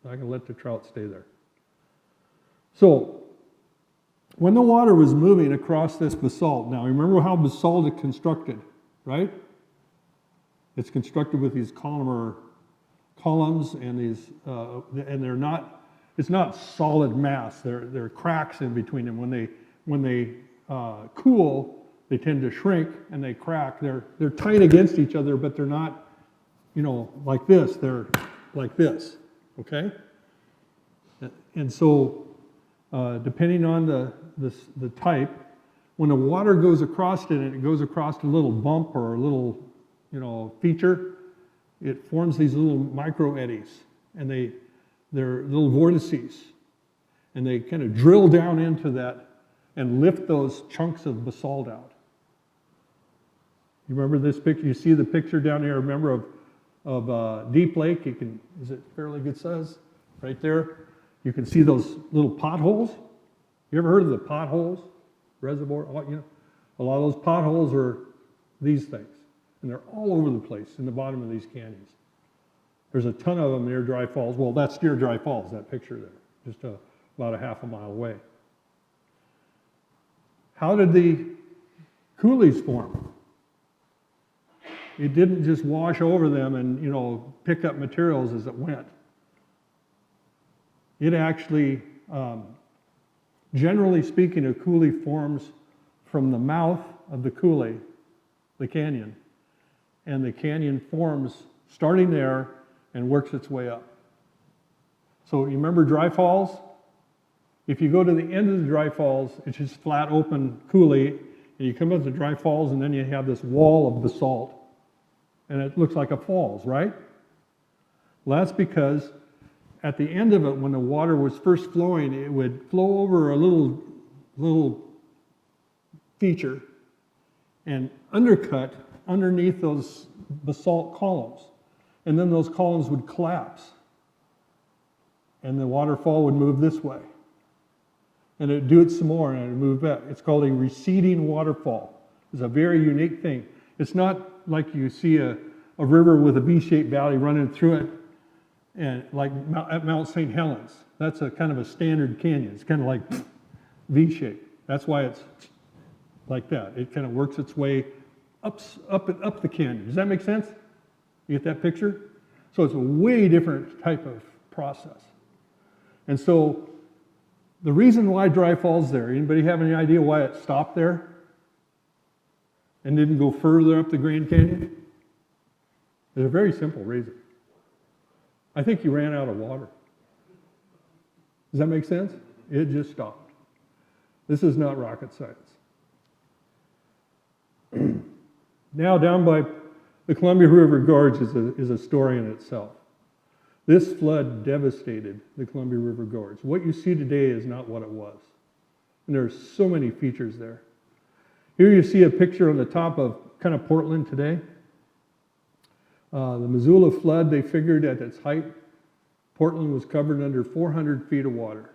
I can let the trout stay there. So, when the water was moving across this basalt, now remember how basalt is constructed, right? It's constructed with these columns and these, and they're not. It's not solid mass. There are cracks in between them. When they cool, they tend to shrink and they crack. They're tight against each other, but they're not, like this. They're like this, okay? And so, depending on the type, when the water goes across it and it goes across a little bump or a little, feature, it forms these little micro eddies, and they're little vortices, and they kind of drill down into that and lift those chunks of basalt out. You remember this picture? You see the picture down here, remember, of Deep Lake? Is it fairly good size? Right there. You can see those little potholes. You ever heard of the potholes? Reservoir? A lot of those potholes are these things. And they're all over the place in the bottom of these canyons. There's a ton of them near Dry Falls. Well, that's near Dry Falls, that picture there, just about a half a mile away. How did the coulees form? It didn't just wash over them and, pick up materials as it went. It actually, generally speaking, a coulee forms from the mouth of the coulee, the canyon, and the canyon forms starting there and works its way up. So you remember Dry Falls? If you go to the end of the Dry Falls, it's just flat open coulee, and you come up to Dry Falls, and then you have this wall of basalt, and it looks like a falls, right? Well, that's because at the end of it, when the water was first flowing, it would flow over a little feature and undercut underneath those basalt columns. And then those columns would collapse. And the waterfall would move this way. And it would do it some more, and it would move back. It's called a receding waterfall. It's a very unique thing. It's not like you see a river with a V-shaped valley running through it, and like at Mount St. Helens. That's a kind of a standard canyon. It's kind of like V-shaped. That's why it's like that. It kind of works its way up the canyon. Does that make sense? You get that picture? So it's a way different type of process. And so the reason why Dry Falls there, anybody have any idea why it stopped there and didn't go further up the Grand Canyon? There's a very simple reason. I think you ran out of water. Does that make sense? It just stopped. This is not rocket science. Now down by the Columbia River Gorge is a story in itself. This flood devastated the Columbia River Gorge. What you see today is not what it was. And there's so many features there. Here you see a picture on the top of kind of Portland today. The Missoula Flood, they figured at its height, Portland was covered under 400 feet of water.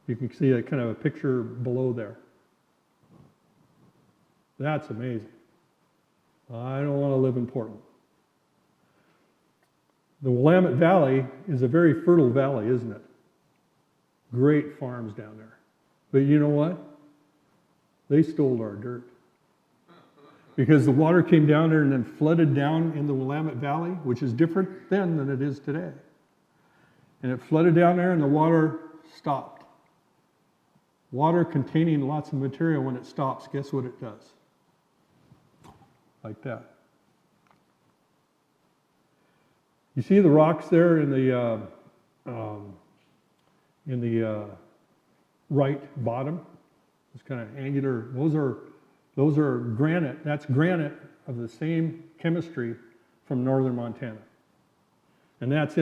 You can see a kind of a picture below there. That's amazing. I don't want to live in Portland. The Willamette Valley is a very fertile valley, isn't it? Great farms down there. But you know what? They stole our dirt. Because the water came down there and then flooded down in the Willamette Valley, which is different then than it is today. And it flooded down there and the water stopped. Water containing lots of material, when it stops, guess what it does? Like that. You see the rocks there in the right bottom? It's kind of angular. Those are granite. That's granite of the same chemistry from northern Montana. And that's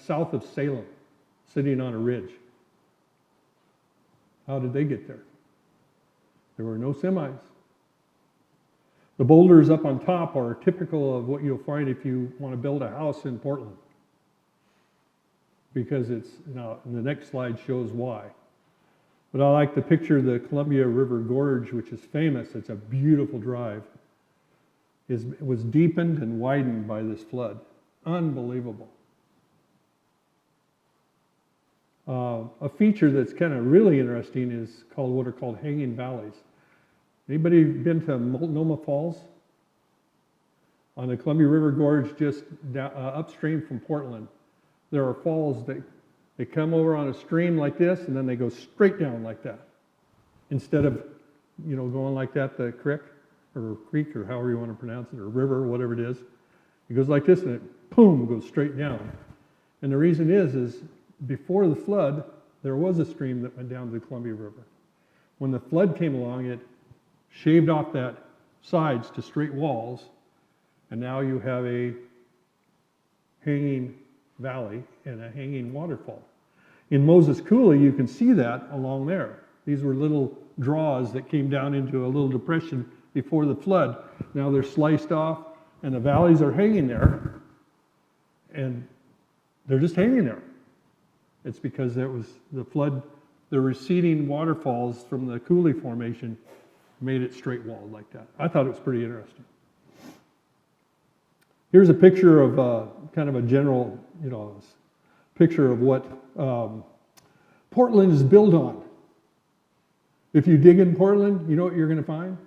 south of Salem, sitting on a ridge. How did they get there? There were no semis. The boulders up on top are typical of what you'll find if you want to build a house in Portland. Because now the next slide shows why. But I like the picture of the Columbia River Gorge, which is famous. It's a beautiful drive. It was deepened and widened by this flood. Unbelievable. A feature that's kind of really interesting is what are called hanging valleys. Anybody been to Multnomah Falls? On the Columbia River Gorge, just upstream from Portland, there are falls that they come over on a stream like this, and then they go straight down like that. Instead of, going like that, the creek, or however you want to pronounce it, or river, or whatever it is. It goes like this, and it, boom, goes straight down. And the reason is before the flood, there was a stream that went down to the Columbia River. When the flood came along, it shaved off that sides to straight walls, and now you have a hanging valley and a hanging waterfall. In Moses Coulee, you can see that along there. These were little draws that came down into a little depression before the flood. Now they're sliced off, and the valleys are hanging there, and they're just hanging there. It's because there was the flood, the receding waterfalls from the Coulee Formation made it straight walled like that. I thought it was pretty interesting. Here's a picture of kind of a general, picture of what Portland is built on. If you dig in Portland, you know what you're going to find?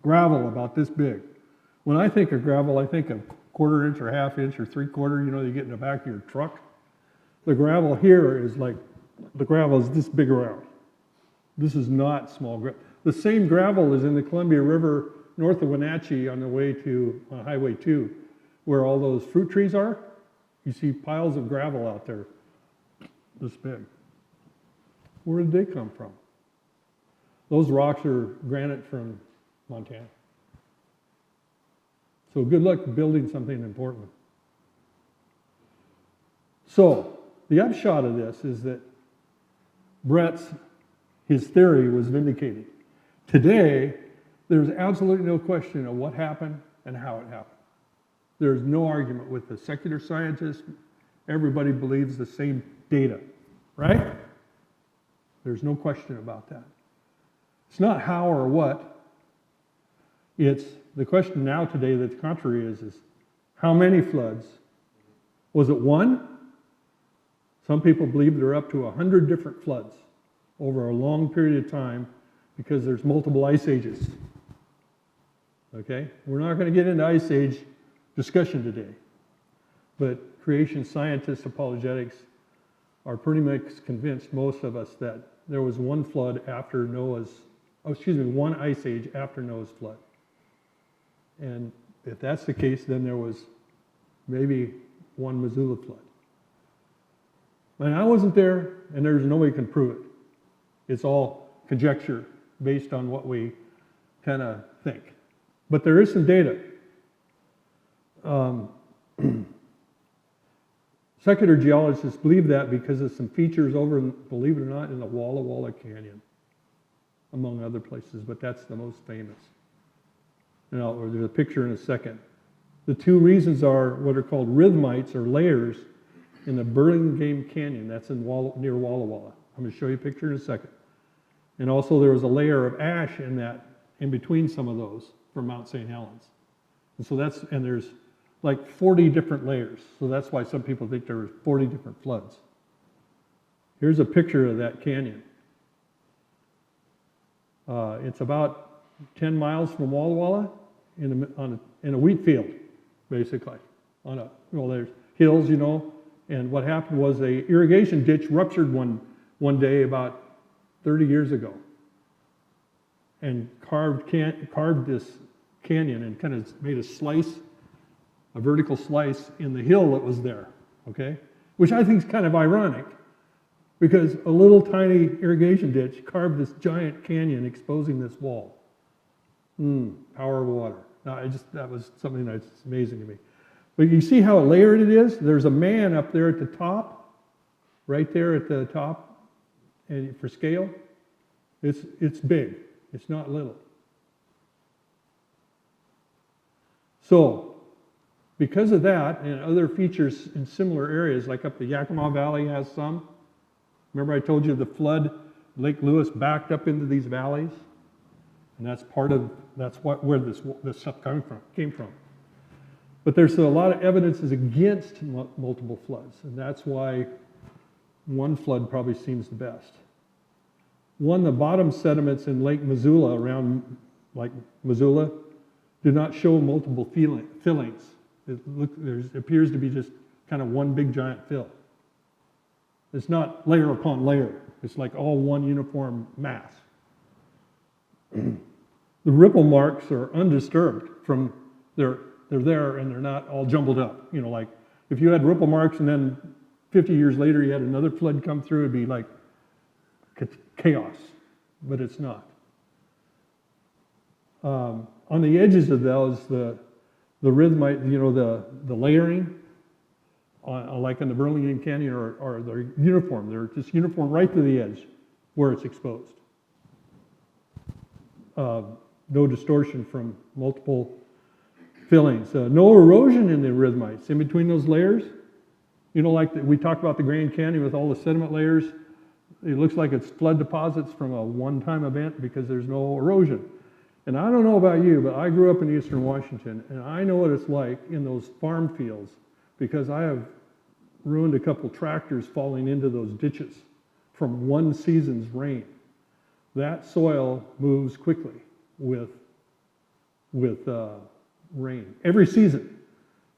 Gravel about this big. When I think of gravel, I think of 1/4 inch or 1/2 inch or 3/4, you get in the back of your truck. The gravel here is the gravel is this big around. This is not small gravel. The same gravel is in the Columbia River north of Wenatchee on the way to Highway 2, where all those fruit trees are. You see piles of gravel out there, this big. Where did they come from? Those rocks are granite from Montana. So good luck building something in Portland. So the upshot of this is that Bretz, his theory was vindicated. Today, there's absolutely no question of what happened and how it happened. There's no argument with the secular scientists. Everybody believes the same data, right? There's no question about that. It's not how or what. It's the question now today that's contrary is how many floods? Was it one? Some people believe there are up to 100 different floods over a long period of time because there's multiple ice ages. Okay? We're not going to get into ice age discussion today. But creation scientists, apologetics, are pretty much convinced, most of us, that there was one flood after one ice age after Noah's flood. And if that's the case, then there was maybe one Missoula flood. And I wasn't there, and there's no way can prove it. It's all conjecture based on what we kind of think. But there is some data. Secular geologists believe that because of some features over, believe it or not, in the Walla Walla Canyon, among other places, but that's the most famous. Now, there's a picture in a second. The two reasons are what are called rhythmites, or layers, in the Burlingame Canyon. That's near Walla Walla. I'm going to show you a picture in a second. And also there was a layer of ash in between some of those from Mount St. Helens. And so there's like 40 different layers. So that's why some people think there were 40 different floods. Here's a picture of that canyon. It's about 10 miles from Walla Walla in a wheat field, basically. There's hills, and what happened was a irrigation ditch ruptured one day about 30 years ago, and carved this canyon and kind of made a vertical slice in the hill that was there, okay? Which I think is kind of ironic, because a little tiny irrigation ditch carved this giant canyon exposing this wall. Power of water. That was something that's amazing to me. But you see how layered it is? There's a man up there at the top, right there at the top, and for scale, it's big. It's not little. So, because of that and other features in similar areas, like up the Yakima Valley has some. Remember I told you the flood, Lake Lewis backed up into these valleys? And that's where this stuff came from. But there's a lot of evidences against multiple floods, and that's why one flood probably seems the best. The bottom sediments in Lake Missoula, around Lake Missoula, do not show multiple fillings. It appears to be just kind of one big giant fill. It's not layer upon layer. It's like all one uniform mass. The ripple marks are undisturbed from they're there and they're not all jumbled up. Like if you had ripple marks and then 50 years later you had another flood come through, it'd be like chaos, but it's not. On the edges of those, the rhythmite, the layering, like in the Burlingame Canyon, are they're uniform. They're just uniform right to the edge where it's exposed. No distortion from multiple fillings. No erosion in the rhythmites in between those layers. Like we talked about the Grand Canyon with all the sediment layers. It looks like it's flood deposits from a one-time event because there's no erosion. And I don't know about you, but I grew up in eastern Washington, and I know what it's like in those farm fields because I have ruined a couple tractors falling into those ditches from one season's rain. That soil moves quickly with rain every season.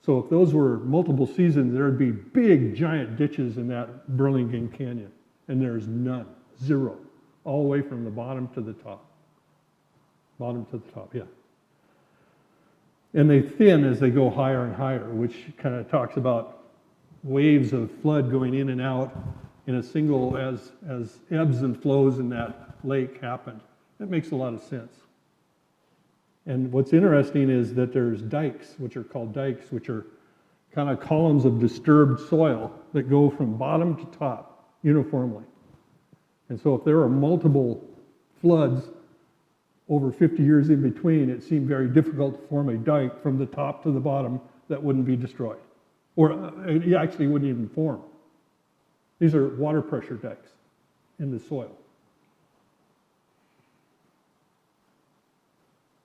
So if those were multiple seasons, there would be big, giant ditches in that Burlingame Canyon, and there's none, zero, all the way from the bottom to the top. Bottom to the top, yeah. And they thin as they go higher and higher, which kind of talks about waves of flood going in and out in a single, as ebbs and flows in that lake happened. That makes a lot of sense. And what's interesting is that there's dikes, which are called dikes, which are kind of columns of disturbed soil that go from bottom to top uniformly. And so if there are multiple floods over 50 years in between, it seemed very difficult to form a dike from the top to the bottom that wouldn't be destroyed. Or it actually wouldn't even form. These are water pressure dikes in the soil.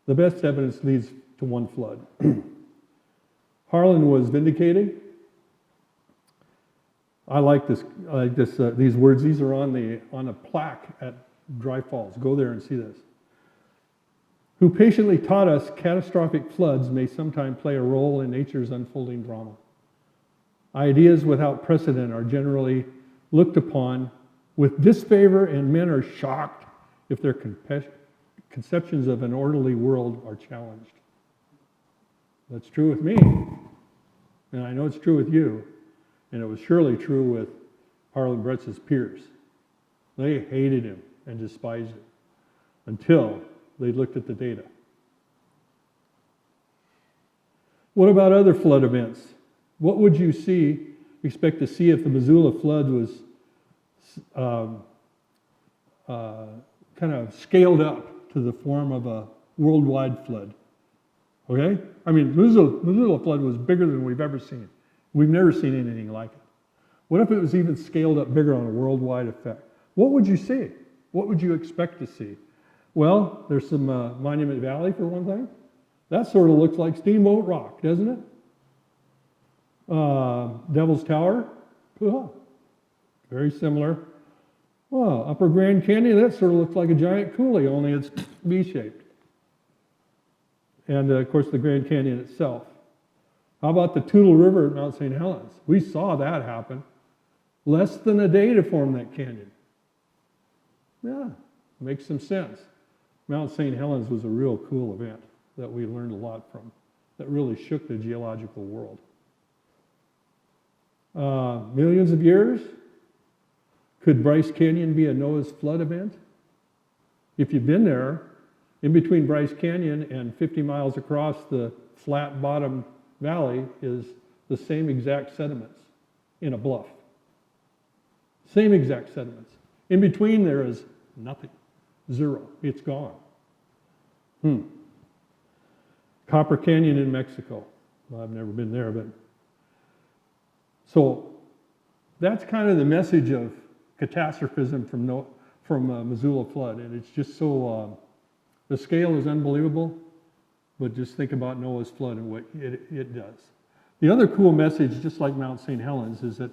The best evidence leads to one flood. Harlen was vindicated. I like these words. These are on a plaque at Dry Falls. Go there and see this. who patiently taught us catastrophic floods may sometime play a role in nature's unfolding drama. Ideas without precedent are generally looked upon with disfavor, and men are shocked if their conceptions of an orderly world are challenged. That's true with me, and I know it's true with you, and it was surely true with Harlen Bretz's peers. They hated him and despised him until they looked at the data. What about other flood events? What would you expect to see if the Missoula Flood was kind of scaled up to the form of a worldwide flood? Okay? I mean, Missoula Flood was bigger than we've ever seen. We've never seen anything like it. What if it was even scaled up bigger on a worldwide effect? What would you see? What would you expect to see? Well, there's some Monument Valley for one thing. That sort of looks like Steamboat Rock, doesn't it? Devil's Tower, very similar. Well, Upper Grand Canyon, that sort of looks like a giant coulee, only it's V-shaped. And of course the Grand Canyon itself. How about the Toutle River at Mount St. Helens? We saw that happen. Less than a day to form that canyon. Yeah, makes some sense. Mount St. Helens was a real cool event that we learned a lot from, that really shook the geological world. Millions of years? Could Bryce Canyon be a Noah's flood event? If you've been there, in between Bryce Canyon and 50 miles across the flat bottom valley is the same exact sediments in a bluff. Same exact sediments. In between there is nothing, zero, it's gone. Copper Canyon in Mexico. Well, I've never been there, but. So that's kind of the message of catastrophism from Missoula Flood, and it's just so, the scale is unbelievable, but just think about Noah's flood and what it does. The other cool message, just like Mount St. Helens, is that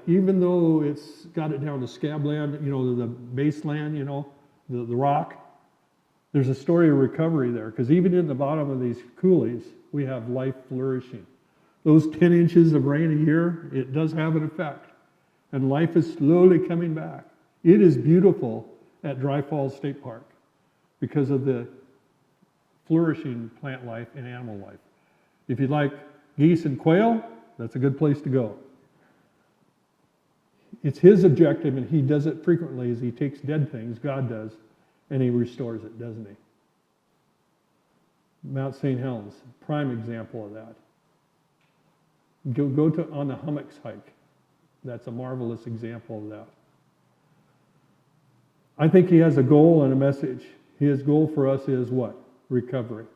even though it's got it down to Scabland, the baseland, the rock, there's a story of recovery there, because even in the bottom of these coulees, we have life flourishing. Those 10 inches of rain a year, it does have an effect. And life is slowly coming back. It is beautiful at Dry Falls State Park because of the flourishing plant life and animal life. If you like geese and quail, that's a good place to go. It's his objective, and he does it frequently, is he takes dead things, God does, and he restores it, doesn't he? Mount St. Helens, prime example of that. Go on the hummocks hike. That's a marvelous example of that. I think he has a goal and a message. His goal for us is what? Recovery.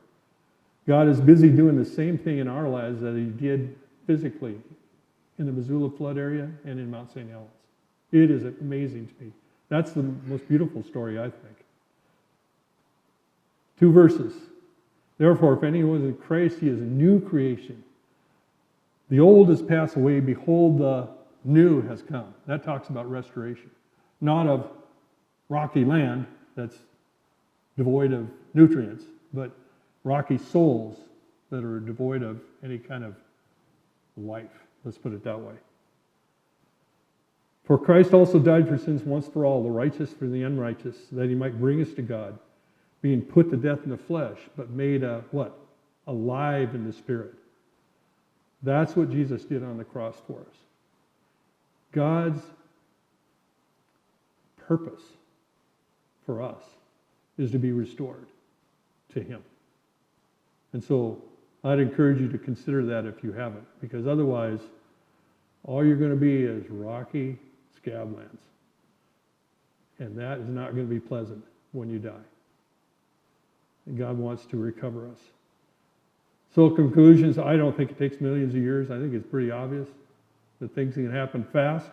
God is busy doing the same thing in our lives that he did physically in the Missoula Flood area and in Mount St. Helens. It is amazing to me. That's the most beautiful story, I think. 2 verses. Therefore, if anyone is in Christ, he is a new creation. The old has passed away, behold, the new has come. That talks about restoration. Not of rocky land that's devoid of nutrients, but rocky souls that are devoid of any kind of life. Let's put it that way. For Christ also died for sins once for all, the righteous for the unrighteous, that he might bring us to God, being put to death in the flesh, but made alive in the spirit. That's what Jesus did on the cross for us. God's purpose for us is to be restored to him. And so I'd encourage you to consider that if you haven't, because otherwise all you're going to be is rocky Scablands. And that is not going to be pleasant when you die. And God wants to recover us. So conclusions, I don't think it takes millions of years. I think it's pretty obvious that things can happen fast.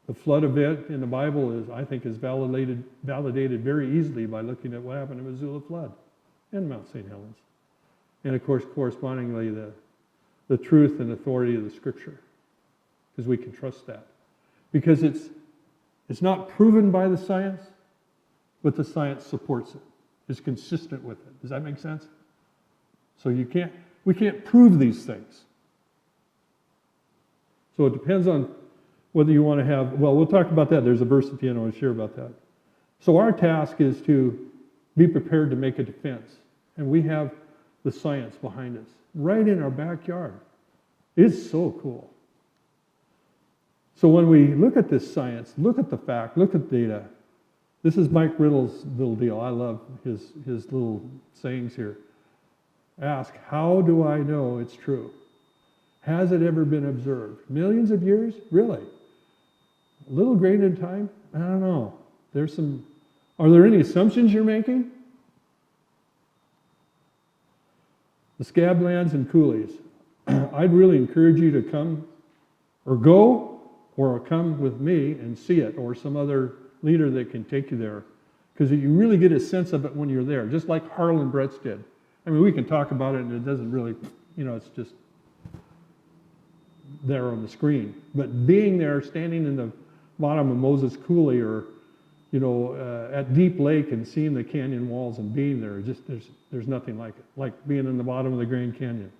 The flood event in the Bible is validated very easily by looking at what happened in Missoula Flood and Mount St. Helens. And of course, correspondingly, the truth and authority of the Scripture, because we can trust that. Because it's not proven by the science, but the science supports it. is consistent with it. Does that make sense? So we can't prove these things. So it depends on whether you want to have, well, we'll talk about that. There's a verse at the end I want to share about that. So our task is to be prepared to make a defense. And we have the science behind us, right in our backyard. It's so cool. So when we look at this science, look at the fact, look at data. This is Mike Riddle's little deal. I love his little sayings here. Ask, how do I know it's true? Has it ever been observed? Millions of years? Really? A little grain in time? I don't know. Are there any assumptions you're making? The Scablands and Coulees. I'd really encourage you to come or go or come with me and see it, or some other leader that can take you there, because you really get a sense of it when you're there, just like Harlen Bretz did. I mean, we can talk about it and it doesn't really, it's just there on the screen. But being there, standing in the bottom of Moses Coulee, or at Deep Lake and seeing the canyon walls and being there, just there's nothing like it, like being in the bottom of the Grand Canyon.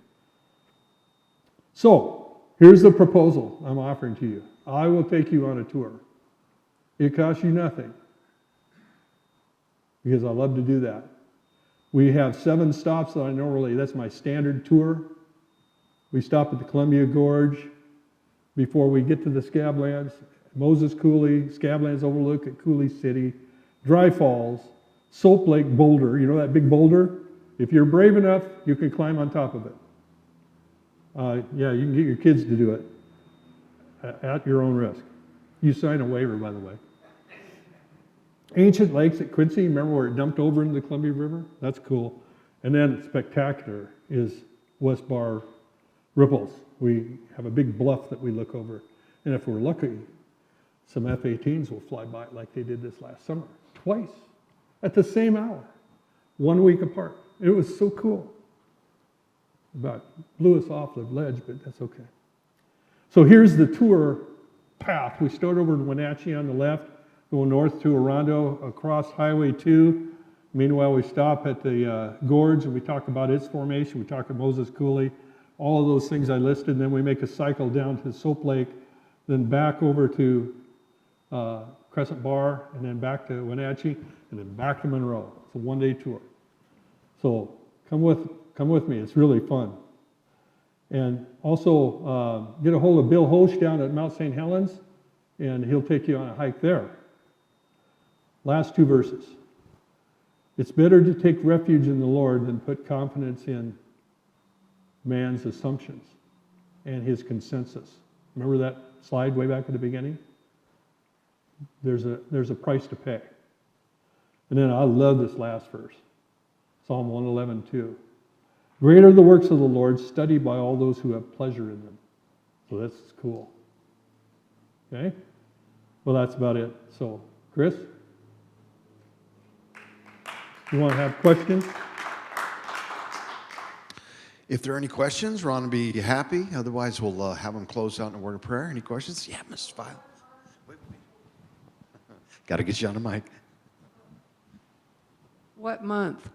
So here's the proposal I'm offering to you. I will take you on a tour. It costs you nothing, because I love to do that. We have 7 stops that I normally, that's my standard tour. We stop at the Columbia Gorge before we get to the Scablands, Moses Coulee, Scablands overlook at Coulee City, Dry Falls, Soap Lake Boulder. You know that big boulder? If you're brave enough, you can climb on top of it. Yeah, you can get your kids to do it at your own risk. You sign a waiver, by the way. Ancient Lakes at Quincy, remember where it dumped over into the Columbia River? That's cool. And then spectacular is West Bar Ripples. We have a big bluff that we look over. And if we're lucky, some F-18s will fly by like they did this last summer, twice, at the same hour, 1 week apart. It was so cool. About blew us off the ledge, but that's okay. So here's the tour path. We start over in Wenatchee on the left, go north to Orondo, across Highway 2. Meanwhile, we stop at the gorge and we talk about its formation. We talk about Moses Coulee, all of those things I listed. And then we make a cycle down to Soap Lake, then back over to Crescent Bar, and then back to Wenatchee, and then back to Monroe. It's a one-day tour. So come with me. It's really fun. And also get a hold of Bill Hosch down at Mount St. Helens, and he'll take you on a hike there. Last 2 verses. It's better to take refuge in the Lord than put confidence in man's assumptions and his consensus. Remember that slide way back at the beginning? There's a price to pay. And then I love this last verse, Psalm 111:2. Great are the works of the Lord, studied by all those who have pleasure in them. So that's cool. Okay? Well, that's about it. So, Chris? You want to have questions? If there are any questions, Ron will be happy. Otherwise, we'll have them close out in a word of prayer. Any questions? Yeah, Mrs. File. Wait with me. Got to get you on the mic. What month?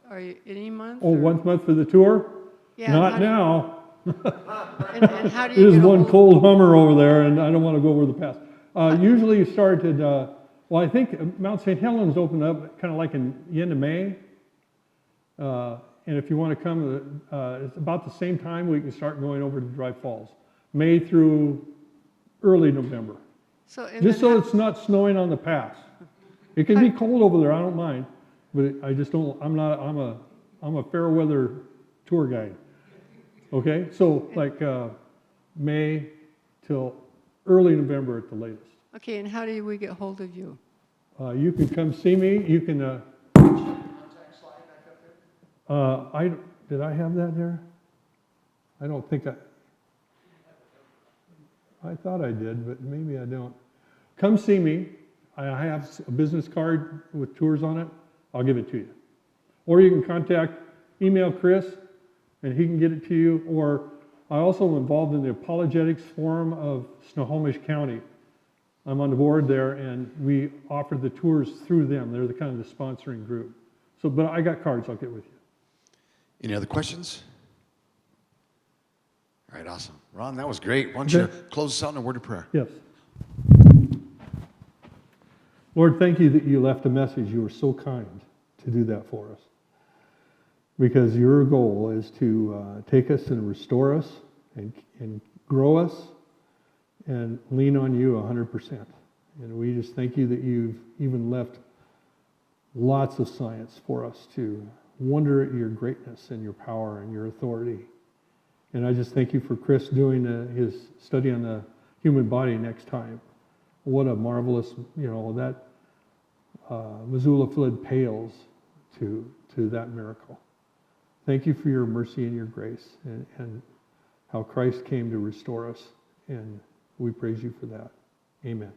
Are you any month? Oh, 1 month for the tour? Yeah, Not now. And how do you There's get one ahold- cold Hummer over there, and I don't want to go over the past. Usually you start at, well, I think Mount St. Helens opened up kind of like in the end of May. And if you want to come, it's about the same time we can start going over to Dry Falls. May through early November. Just so it's not snowing on the pass. It can be cold over there, I don't mind. But I just don't, I'm a fair weather tour guide. Okay, so like May till early November at the latest. Okay, and how do we get hold of you? You can come see me. You can. Did I have that there? I don't think I thought I did, but maybe I don't. Come see me. I have a business card with tours on it. I'll give it to you. Or you can email Chris, and he can get it to you. Or I also am involved in the Apologetics Forum of Snohomish County. I'm on the board there, and we offer the tours through them. They're the kind of the sponsoring group. So, but I got cards, I'll get with you. Any other questions? All right, awesome. Ron, that was great. Why don't you close us out in a word of prayer? Yes. Lord, thank you that you left a message. You were so kind to do that for us. Because your goal is to take us and restore us and grow us and lean on you 100%. And we just thank you that you've even left lots of science for us to wonder at your greatness and your power and your authority. And I just thank you for Chris doing his study on the human body next time. What a marvelous, that Missoula Flood pales to that miracle. Thank you for your mercy and your grace and how Christ came to restore us. And we praise you for that. Amen.